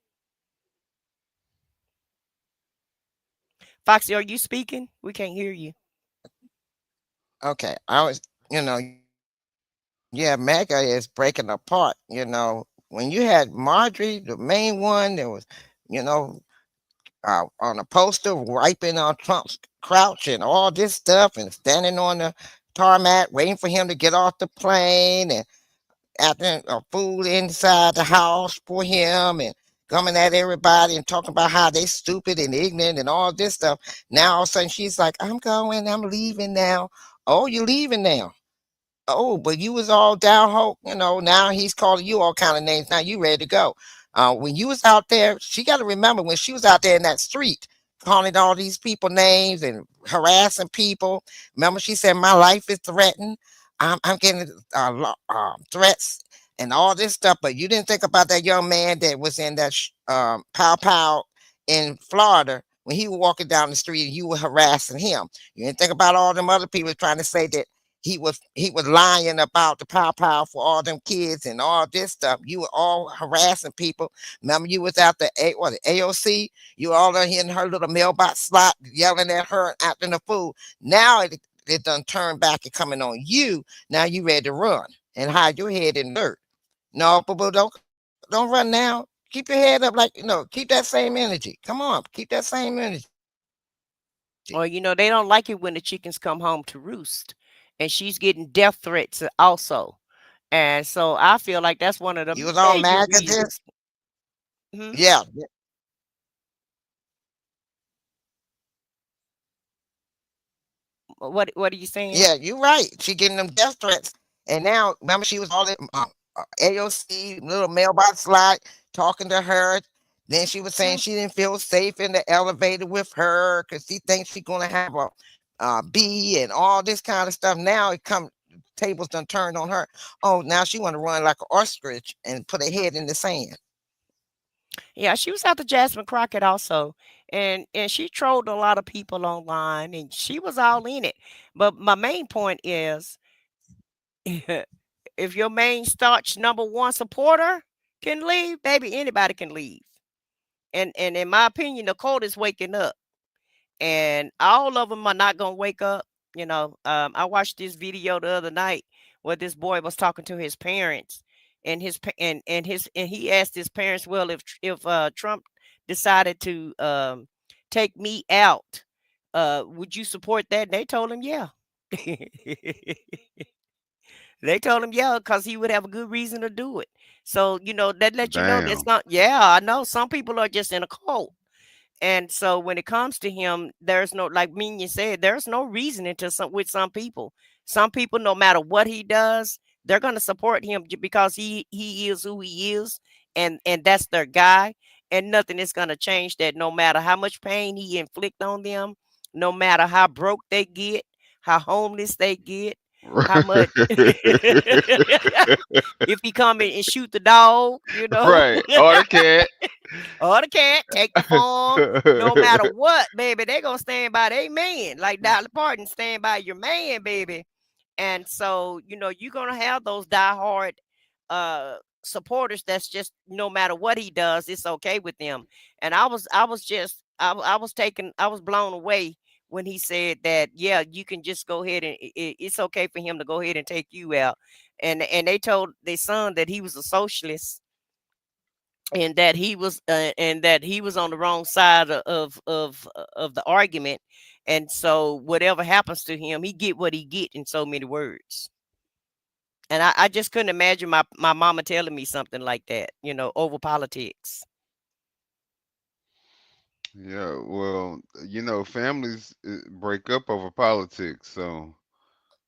Foxy, are you speaking? We can't hear you. Okay, I was, yeah, MAGA is breaking apart. When you had Marjorie, the main one, there was, you know, on a poster wiping on Trump's crouch and all this stuff, and standing on the tarmac waiting for him to get off the plane, and after food inside the house for him, and coming at everybody and talking about how they stupid and ignorant and all this stuff. Now all of a sudden she's like, I'm leaving now. Oh, you're leaving now. Oh, but you was all down hope, now he's calling you all kind of names. Now you ready to go. When you was out there, she got to remember when she was out there in that street calling all these people names and harassing people. Remember, she said, my life is threatened. I'm getting threats and all this stuff. But you didn't think about that young man that was in that pow pow in Florida when he was walking down the street and you were harassing him. You didn't think about all them other people trying to say that he was lying about the pow for all them kids and all this stuff. You were all harassing people. Remember, you was out the AOC. You were all in her little mailbox slot yelling at her and acting a fool. Now it done turned back and coming on you. Now you ready to run and hide your head in the dirt. No, but don't run now. Keep your head up, keep that same energy. Come on, keep that same energy. Or they don't like it when the chickens come home to roost, and she's getting death threats also. And so I feel like that's one of the You was all major mad at this? reasons. Mhm. Yeah. What are you saying? Yeah, you're right. She getting them death threats. And now, remember, she was all in AOC, little mailbox slide, talking to her. Then she was saying she didn't feel safe in the elevator with her because she thinks she's going to have a B and all this kind of stuff. Now tables done turned on her. Oh, now she want to run like an ostrich and put her head in the sand. Yeah, she was after Jasmine Crockett also, and she trolled a lot of people online, and she was all in it. But my main point is, if your main starch number one supporter can leave, baby, anybody can leave. And in my opinion, the court is waking up, and all of them are not gonna wake up. I watched this video the other night where this boy was talking to his parents, and he asked his parents, well, if Trump decided to take me out, would you support that? And they told him, yeah. They told him, yeah, because he would have a good reason to do it. So, that let you know that's Damn. not, yeah, I know some people are just in a cult. And so when it comes to him, there's no, like Minion said, there's no reasoning with some people. Some people, no matter what he does, they're going to support him because he is who he is, and that's their guy. And nothing is going to change that, no matter how much pain he inflict on them, no matter how broke they get, how homeless they get, how much if he come in and shoot the dog, Right. Or the cat. or the cat, take the phone, no matter what, baby, they gonna stand by their man, like Dolly Parton, stand by your man, baby. And so you're gonna have those diehard supporters that's just, no matter what he does, it's okay with them. And I was blown away when he said that, yeah, you can just go ahead and it's okay for him to go ahead and take you out. And they told their son that he was a socialist, and that he was on the wrong side of the argument. And so whatever happens to him, he get what he get, in so many words. And I just couldn't imagine my mama telling me something like that, over politics. Yeah, well, families break up over politics, so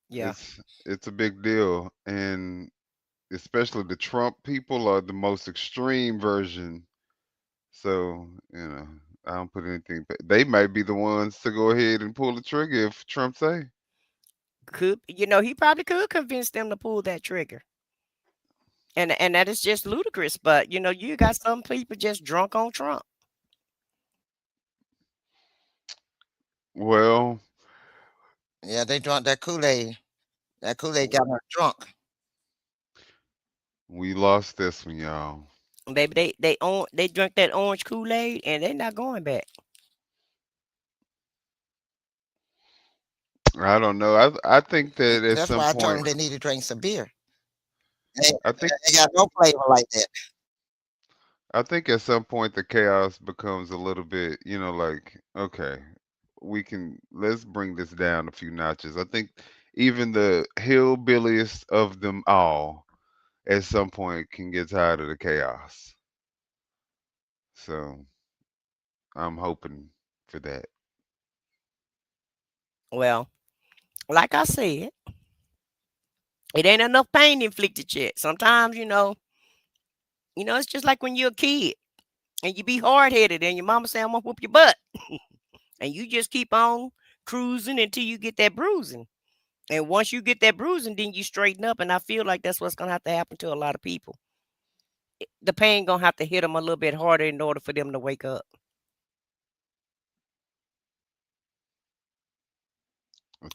Yeah. it's a big deal, and especially the Trump people are the most extreme version. So, I don't put anything. They might be the ones to go ahead and pull the trigger if Trump say. Could he probably could convince them to pull that trigger. And that is just ludicrous. But you got some people just drunk on Trump. Well, Yeah, they drunk that Kool-Aid. That Kool-Aid got her drunk. we lost this one, y'all. Baby, they drank that orange Kool-Aid and they're not going back. I don't know. I think that at That's some why I told them point, they need to drink some beer. They, I think they got no flavor like that. I think at some point the chaos becomes a little bit, like, okay, let's bring this down a few notches. I think even the hillbilliest of them all at some point can get tired of the chaos. So I'm hoping for that. Well, like I said, it ain't enough pain inflicted yet. Sometimes, it's just like when you're a kid and you be hard-headed and your mama say, I'm gonna whoop your butt. And you just keep on cruising until you get that bruising. And once you get that bruising, then you straighten up. And I feel like that's what's gonna have to happen to a lot of people. The pain gonna have to hit them a little bit harder in order for them to wake up.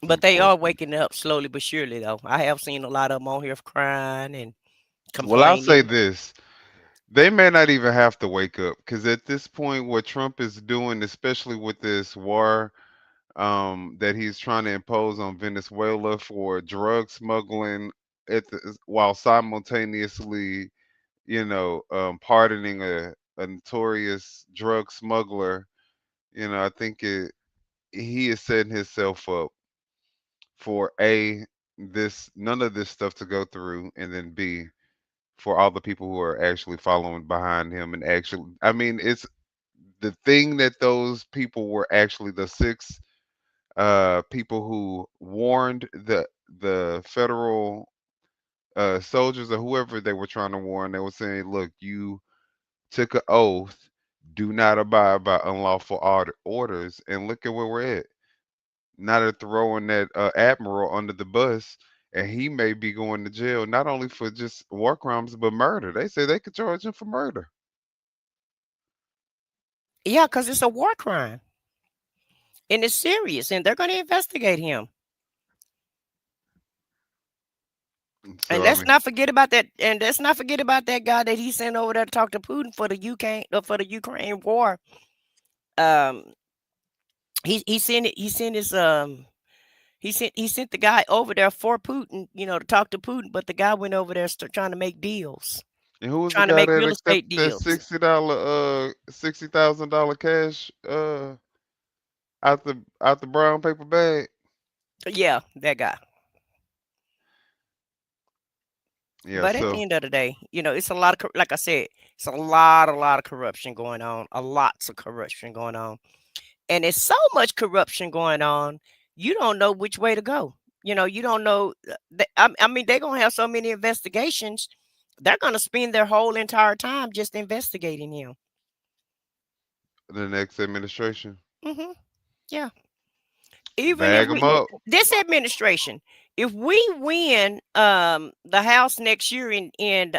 But they are waking up slowly but surely, though. I have seen a lot of them on here crying and Well, I'll say complaining. this. They may not even have to wake up because at this point, what Trump is doing, especially with this war that he's trying to impose on Venezuela for drug smuggling while simultaneously, pardoning a notorious drug smuggler, I think he is setting himself up for none of this stuff to go through, and then B, for all the people who are actually following behind him and actually, I mean, it's the thing that those people were actually the six people who warned the federal soldiers or whoever they were trying to warn. They were saying, look, you took an oath, do not abide by unlawful orders, and look at where we're at. Now they're throwing that admiral under the bus, and he may be going to jail not only for just war crimes but murder. They say they could charge him for murder. Yeah, because it's a war crime. And it's serious, and they're going to investigate him. So, And let's not forget about that. And let's not forget about that guy that he sent over there to talk to Putin for the Ukraine war. He sent the guy over there for Putin, to talk to Putin. But the guy went over there trying to make deals, and who was the trying to guy make that real estate accepted that deals. $60,000 cash out the brown paper bag? Yeah, that guy. Yeah, But at so the end of the day, it's a lot of, like I said, it's a lot of corruption going on, lots of corruption going on. And it's so much corruption going on, you don't know which way to go. You don't know. I mean, they're going to have so many investigations. They're going to spend their whole entire time just investigating him. the next administration, Yeah. Even bag them up. this administration, if we win the House next year in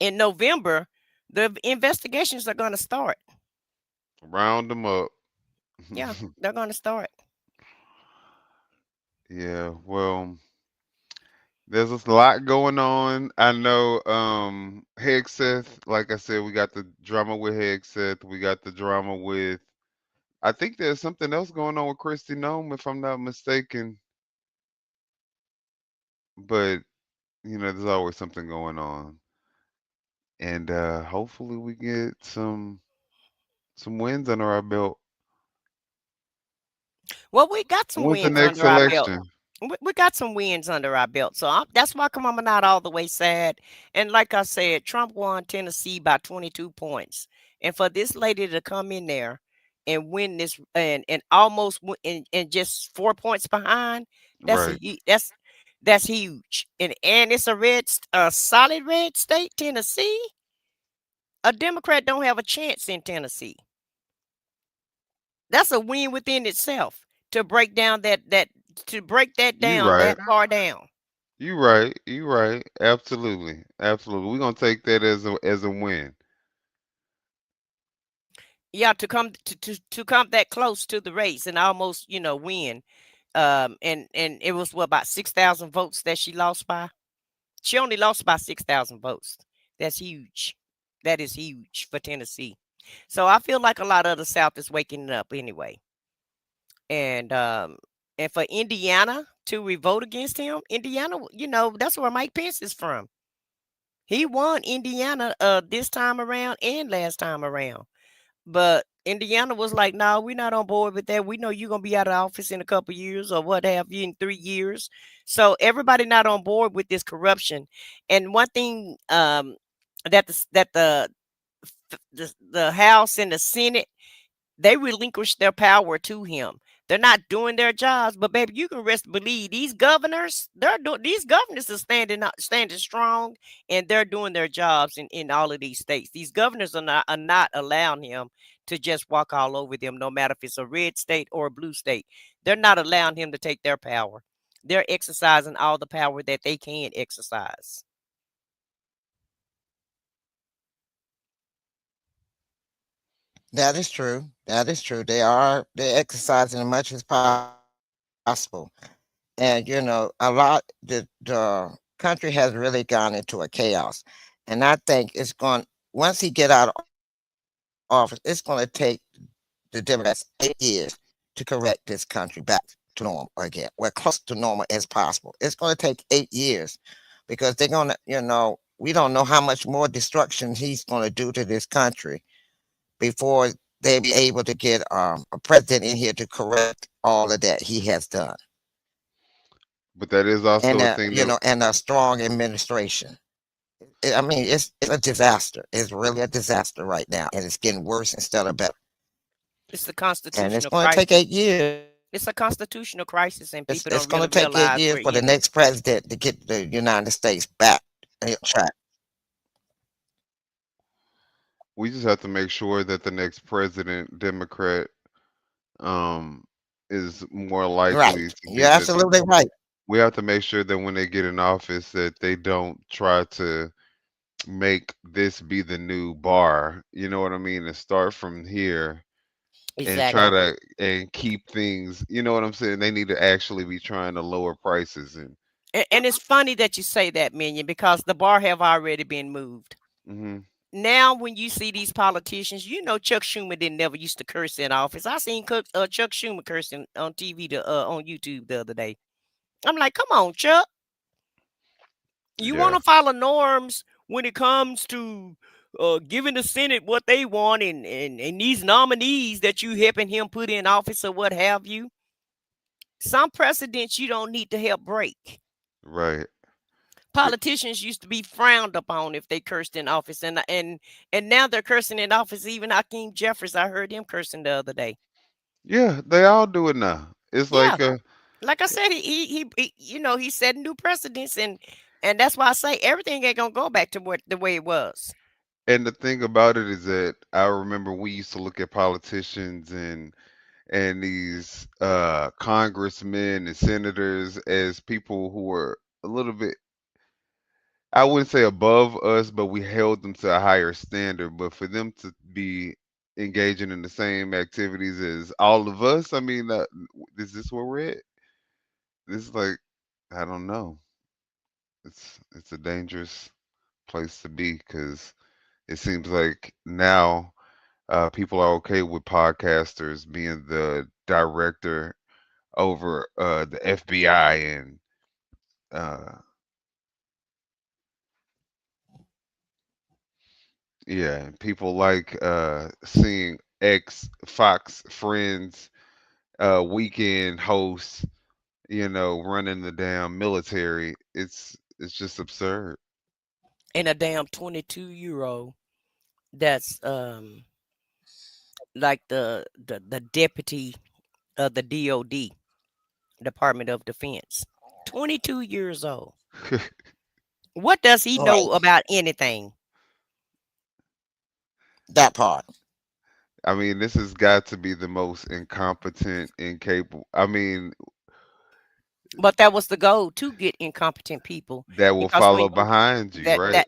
November, the investigations are going to start. Round them up. Yeah, they're going to start. Yeah, well, there's a lot going on. I know Hegseth, like I said, we got the drama with Hegseth. We got the drama with, I think there's something else going on with Kristi Noem, if I'm not mistaken. But, there's always something going on. And hopefully we get some wins under our belt. Well, we got some When's the wins next under our belt. election? We got some wins under our belt. So that's why I'm not all the way sad. And like I said, Trump won Tennessee by 22 points. And for this lady to come in there and win this and almost and just 4 points behind, Right. that's huge. And it's a solid red state, Tennessee. A Democrat don't have a chance in Tennessee. That's a win within itself to break down that to break that You down, right. that far down. You right. You right. Absolutely. Absolutely. We're gonna take that as a win. Yeah, to come that close to the race and almost, win. And it was what, about 6,000 votes that she lost by. She only lost by 6,000 votes. That's huge. That is huge for Tennessee. So I feel like a lot of the South is waking up anyway. And for Indiana to revote against him, Indiana, that's where Mike Pence is from. He won Indiana this time around and last time around. But Indiana was like, no, we're not on board with that. We know you're going to be out of office in a couple years or what have you, in 3 years. So everybody not on board with this corruption. And one thing that the House and the Senate, they relinquished their power to him. They're not doing their jobs, but baby, you can rest believe these governors, these governors are standing strong, and they're doing their jobs in all of these states. These governors are not allowing him to just walk all over them, no matter if it's a red state or a blue state. They're not allowing him to take their power. They're exercising all the power that they can exercise. That is true. That is true. They're exercising as much as possible. And the country has really gone into a chaos. And I think once he get out of office, it's gonna take the Democrats 8 years to correct this country back to normal again. We're close to normal as possible. It's gonna take 8 years because they're gonna, we don't know how much more destruction he's gonna do to this country before they be able to get a president in here to correct all of that he has done. But that is also And a thing that and a strong administration. I mean, it's a disaster. It's really a disaster right now, and it's getting worse instead of better. It's a And it's constitutional going to take crisis. 8 years. It's a constitutional crisis, and people It's don't going really to take realize 8 years we're for the in it. next president to get the United States back on track. we just have to make sure that the next president, Democrat, um, is more likely Right. to You're be that absolutely right. we have to make sure that when they get in office that they don't try to make this be the new bar. You know what I mean? And start from here and try Exactly. to and keep things, you know what I'm saying? They need to actually be trying to lower prices And it's funny that you say that, Minion, because the bar have already been moved. mhm. Now, when you see these politicians, Chuck Schumer didn't never used to curse in office. I seen Chuck Schumer cursing on TV on YouTube the other day. I'm like, come on, Chuck. You want Yeah. to follow norms when it comes to giving the Senate what they want and these nominees that you helping him put in office or what have you. Some precedents you don't need to help break. Right. Politicians used to be frowned upon if they cursed in office, and now they're cursing in office. Even Hakeem Jeffries, I heard him cursing the other day. Yeah, they all do it now. It's Yeah, like like I said, he's setting new precedents, and that's why I say everything ain't gonna go back to the way it was. and the thing about it is that I remember we used to look at politicians and these congressmen and senators as people who were a little bit, I wouldn't say above us, but we held them to a higher standard. But for them to be engaging in the same activities as all of us, I mean, is this where we're at? This is like, I don't know. It's a dangerous place to be because it seems like now people are okay with podcasters being the director over the FBI and uh, yeah, and people like seeing ex Fox friends, weekend hosts, running the damn military. It's just absurd. And a damn 22-year-old that's like the deputy of the DOD, Department of Defense. 22 years old. What does he know Right. about anything? That part. I mean, this has got to be the most incompetent, incapable. I mean, But that was the goal, to get incompetent people, that will because when follow behind you, right?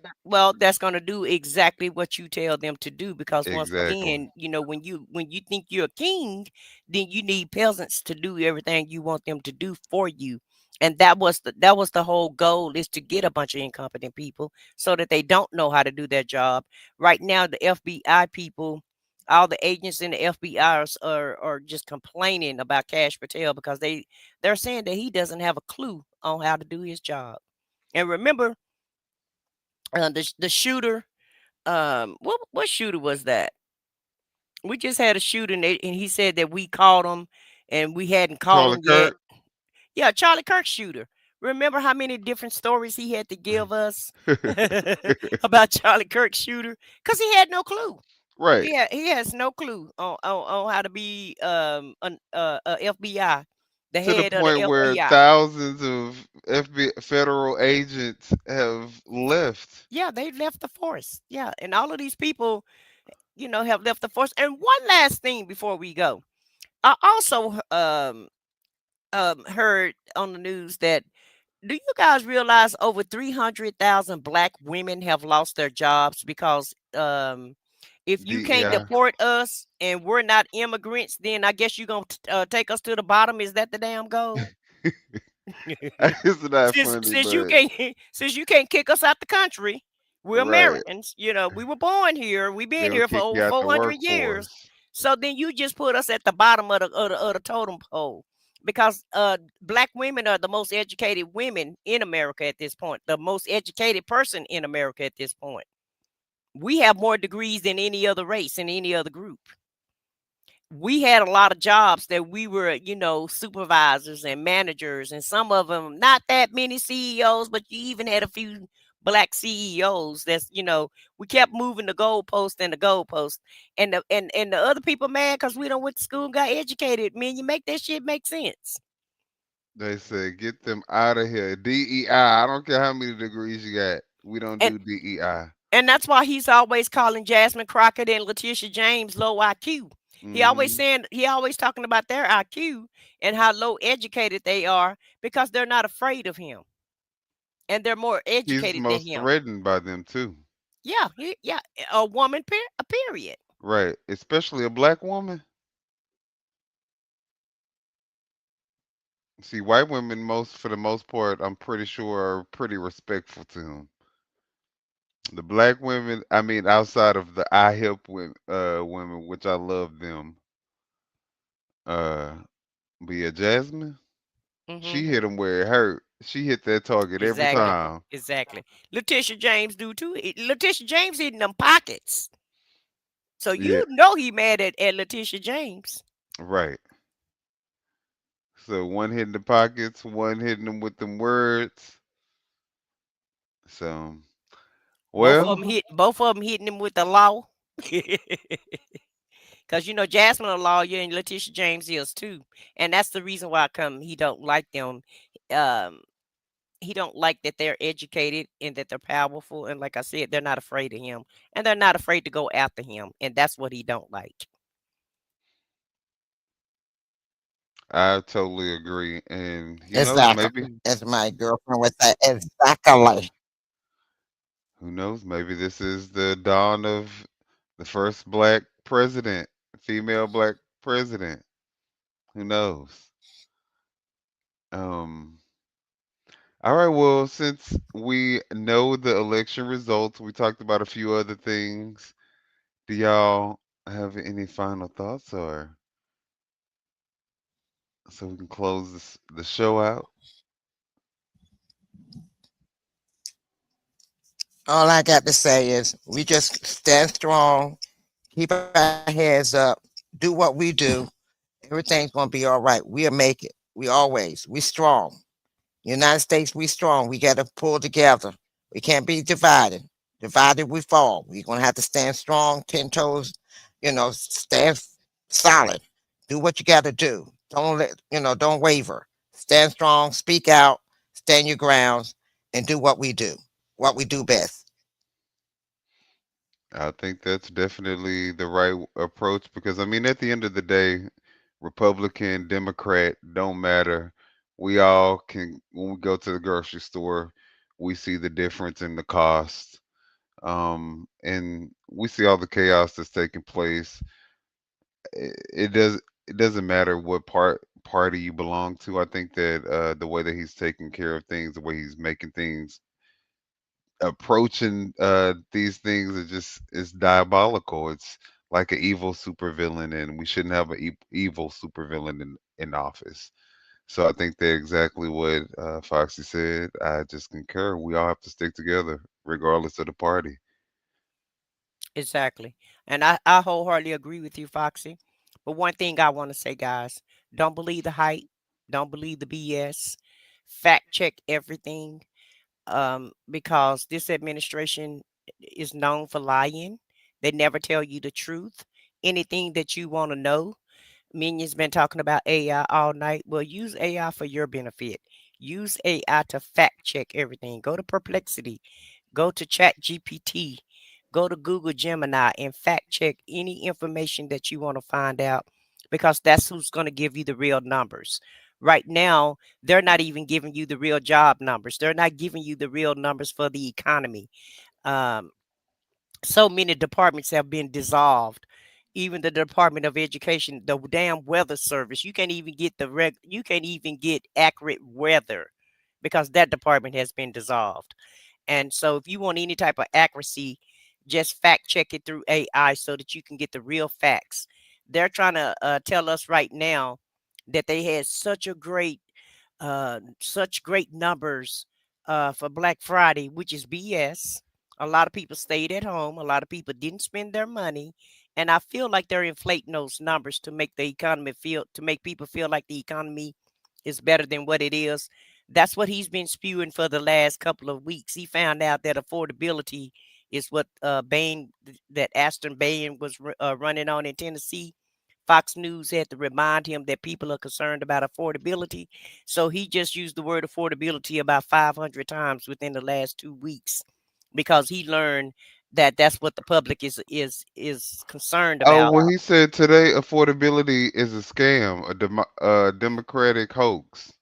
that's going to do exactly what you tell them to do, because once Exactly. again, when you think you're a king, then you need peasants to do everything you want them to do for you. And that was the whole goal, is to get a bunch of incompetent people so that they don't know how to do their job. Right now, the FBI people, all the agents in the FBI are just complaining about Cash Patel, because they're saying that he doesn't have a clue on how to do his job. And remember, the shooter, what shooter was that? We just had a shooter, and he said that we caught him, and we hadn't caught Charlie him yet. Kirk. Yeah, Charlie Kirk shooter. Remember how many different stories he had to give us about Charlie Kirk shooter? Because he had no clue. Right. He has no clue on how to be a FBI, the To the head of the point where FBI. thousands of FBI federal agents have left. Yeah, they left the force. Yeah, and all of these people, have left the force. And one last thing before we go, I also heard on the news that, do you guys realize over 300,000 black women have lost their jobs because if you can't DEI. deport us and we're not immigrants, then I guess you're going to take us to the bottom. Is that the damn goal? It's not since funny, since you but can't since you can't kick us out the country, we're right. Americans. We were born here. We've been They'll here for kick over you out the 400 years. workforce. So then you just put us at the bottom of the totem pole, because black women are the most educated women in America at this point, the most educated person in America at this point. We have more degrees than any other race and any other group. We had a lot of jobs that we were, supervisors and managers, and some of them not that many CEOs, but you even had a few black CEOs. We kept moving the goalpost and the goalpost, and the other people mad because we don't went to school and got educated. Man, you make that shit make sense. They say get them out of here. DEI. I don't care how many degrees you got. We don't And do DEI. and that's why he's always calling Jasmine Crockett and Letitia James low IQ. He always talking about their IQ and how low educated they are, because they're not afraid of him, and they're more He's educated than most him. threatened by them too. Yeah, a woman, period. Right. Especially a black woman. See, white women, for the most part, I'm pretty sure are pretty respectful to him. The black women, I mean, outside of the women, which I love them. Uh, but yeah, Jasmine, she hit him where it hurt. She hit that target every Exactly. time. Exactly. Letitia James do too. Letitia James hitting them pockets. So Yeah, he mad at Letitia James. right. So one hitting the pockets, one hitting them with them words. So, Both well, of them hitting him with the law. Because Jasmine a lawyer and Letitia James is too, and that's the reason why he don't like them. Um, he don't like that they're educated and that they're powerful, and like I said, they're not afraid of him, and they're not afraid to go after him, and that's what he don't like. I totally agree. And Exactly. maybe, As my girlfriend would say, exactly. who knows, maybe this is the dawn of the first black president, female black president. Who knows? Um, all right, well, since we know the election results, we talked about a few other things. Do y'all have any final thoughts, or so we can close the show out? All I got to say is we just stand strong, keep our heads up, do what we do. Everything's going to be all right. We'll make it. We strong. United States, we strong. We got to pull together. We can't be divided. Divided, we fall. We're going to have to stand strong, 10 toes, stand solid. Do what you got to do. Don't waver. Stand strong, speak out, stand your grounds, and do what we do best. I think that's definitely the right approach because, I mean, at the end of the day, Republican, Democrat don't matter. We all can, when we go to the grocery store, we see the difference in the cost. And we see all the chaos that's taking place. It does, it doesn't matter what party you belong to. I think that the way that he's taking care of things, the way he's making things, approaching these things is just, it's diabolical. It's like an evil supervillain, and we shouldn't have an evil supervillain in office. So I think that exactly what Foxy said. I just concur. We all have to stick together, regardless of the party. Exactly. And I wholeheartedly agree with you, Foxy. But one thing I want to say, guys, don't believe the hype, don't believe the BS. Fact check everything. Because this administration is known for lying. They never tell you the truth. Anything that you want to know. Minion's been talking about AI all night. Well, use AI for your benefit. Use AI to fact check everything. Go to Perplexity, go to Chat GPT, go to Google Gemini and fact check any information that you want to find out because that's who's going to give you the real numbers. Right now, they're not even giving you the real job numbers. They're not giving you the real numbers for the economy. Um, so many departments have been dissolved. Even the Department of Education, the damn weather service, you can't even get you can't even get accurate weather because that department has been dissolved. And so if you want any type of accuracy, just fact check it through AI so that you can get the real facts. They're trying to tell us right now that they had such great numbers for Black Friday, which is BS. A lot of people stayed at home. A lot of people didn't spend their money. And I feel like they're inflating those numbers to make the economy to make people feel like the economy is better than what it is. That's what he's been spewing for the last couple of weeks. He found out that affordability is what that Aston Bain was running on in Tennessee. Fox News had to remind him that people are concerned about affordability. So he just used the word affordability about 500 times within the last 2 weeks because he learned that that's what the public is concerned Oh, about. well, he said today affordability is a scam, a democratic hoax.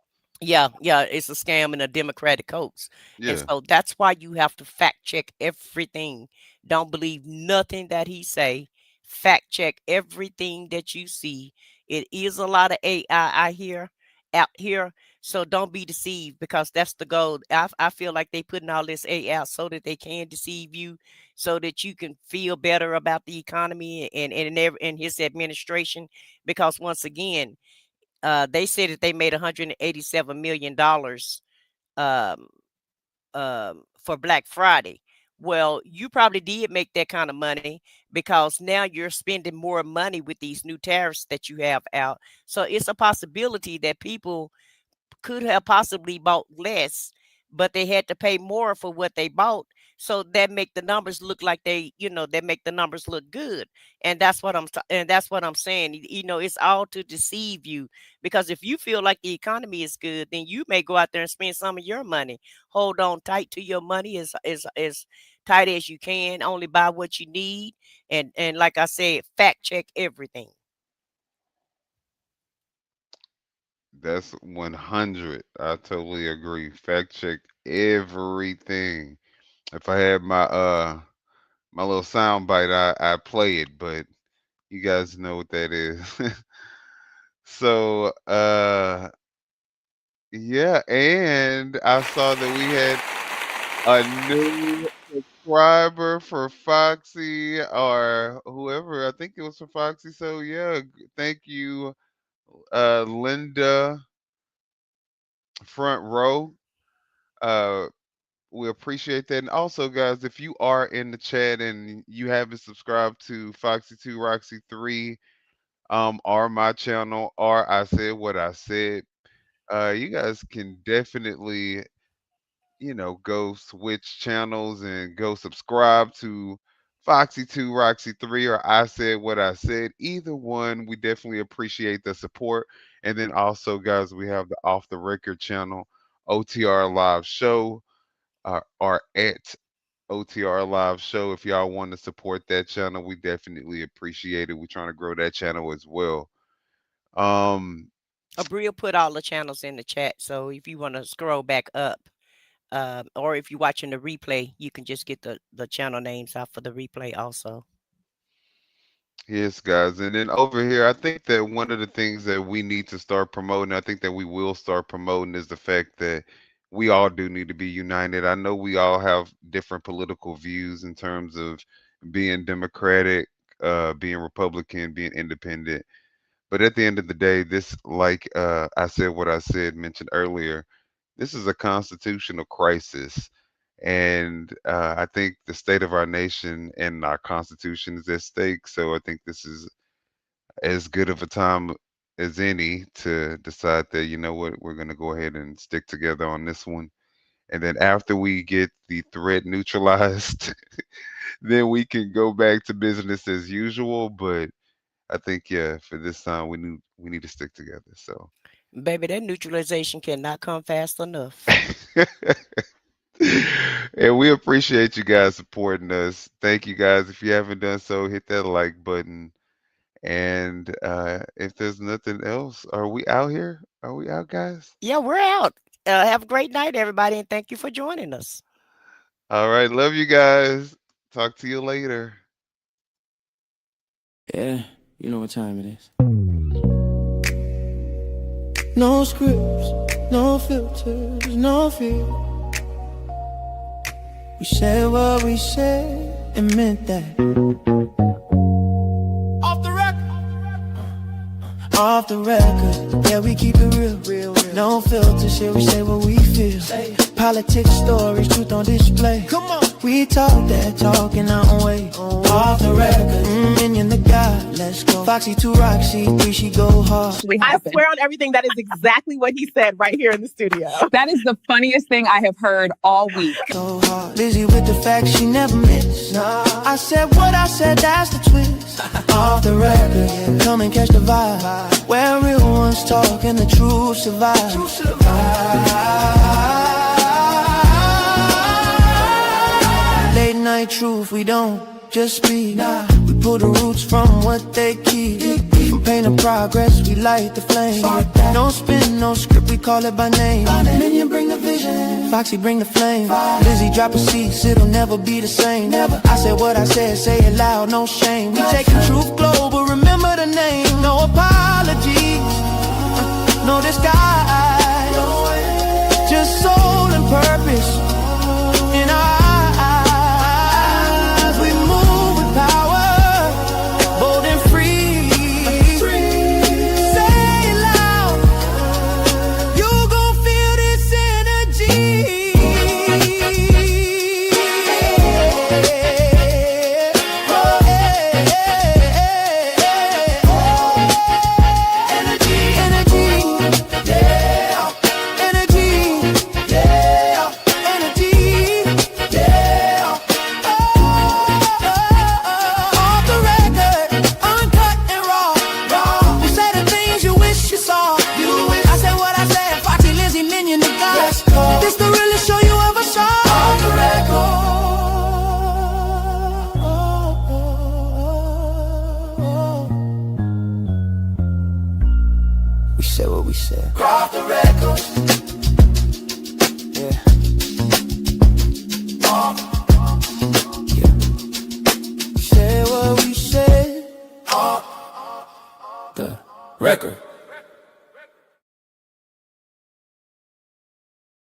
Yeah, yeah, it's a scam and a democratic hoax. And Yeah. so that's why you have to fact check everything. Don't believe nothing that he say. Fact check everything that you see. It is a lot of AI out here. So don't be deceived because that's the goal. I feel like they putting all this AI out so that they can deceive you, so that you can feel better about the economy and his administration. Because once again, they said that they made $187 million um, for Black Friday. Well, you probably did make that kind of money because now you're spending more money with these new tariffs that you have out. So it's a possibility that people could have possibly bought less, but they had to pay more for what they bought. So that make the numbers look like that make the numbers look good. And that's what I'm saying. It's all to deceive you because if you feel like the economy is good, then you may go out there and spend some of your money. Hold on tight to your money as tight as you can. Only buy what you need. And like I said, fact check everything. That's 100. I totally agree. Fact check everything. If I had my little sound bite, I play it, but you guys know what that is. So yeah, and I saw that we had a new subscriber for Foxy or whoever. I think it was for Foxy. So yeah, thank you, Linda Front Row. Uh, we appreciate that. And also, guys, if you are in the chat and you haven't subscribed to Foxy 2 Roxy 3, or my channel, or I Said What I Said, you guys can definitely, go switch channels and go subscribe to Foxy 2 Roxy 3 or I Said What I Said. Either one, we definitely appreciate the support. And then also, guys, we have the Off the Record channel, OTR Live Show, or at OTR Live Show. If y'all want to support that channel, we definitely appreciate it. We're trying to grow that channel as well. Um, Abria put all the channels in the chat. So if you want to scroll back up, or if you're watching the replay, you can just get the channel names out for the replay also. Yes, guys. And then over here, I think that one of the things that we need to start promoting, I think that we will start promoting, is the fact that we all do need to be united. I know we all have different political views in terms of being Democratic, being Republican, being independent. But at the end of the day, this, like I said, what I said, mentioned earlier, this is a constitutional crisis. And I think the state of our nation and our constitution is at stake. So I think this is as good of a time as any to decide that, you know what, we're going to go ahead and stick together on this one. And then after we get the threat neutralized, then we can go back to business as usual. But I think, yeah, for this time, we need to stick together. So, Baby, that neutralization cannot come fast enough. and we appreciate you guys supporting us. Thank you guys. If you haven't done so, hit that like button. And if there's nothing else, are we out here? Are we out, guys? Yeah, we're out. Have a great night, everybody, and thank you for joining us. All right. Love you guys. Talk to you later. Yeah, you know what time it is. No scripts, no filters, no fear. We said what we said and meant that. Off the record. Off the record. Yeah, we keep it real. No filters, here we say what we feel. Politics, stories, truth on display. Come on. We talk that talk in our own way. Off the record. Minion the guy, let's go. Foxy to Roxy, 3 she go hard. I swear on everything that is exactly what he said right here in the studio. That is the funniest thing I have heard all week. So hard. Lizzie with the facts she never missed. I said what I said, that's the twist. Off the record, come and catch the vibe. Where real ones talk and the truth survive. Late night truth, we don't just speak. We pull the roots from what they keep. From pain to progress, we light the flame. No spin, no script, we call it by name. Minion bring the vision, Foxy bring the flame. Lizzie drop a seat, it'll never be the same. I said what I said, say it loud, no shame. We taking truth global, remember the name. No apologies, no disguise. Just soul and purpose in our eyes. We move with power, bold and free. Say it loud, you gon' feel this energy. This the realest show you ever saw. On the record. We said what we said. Off the record. Yeah. Yeah. We said what we said. The record.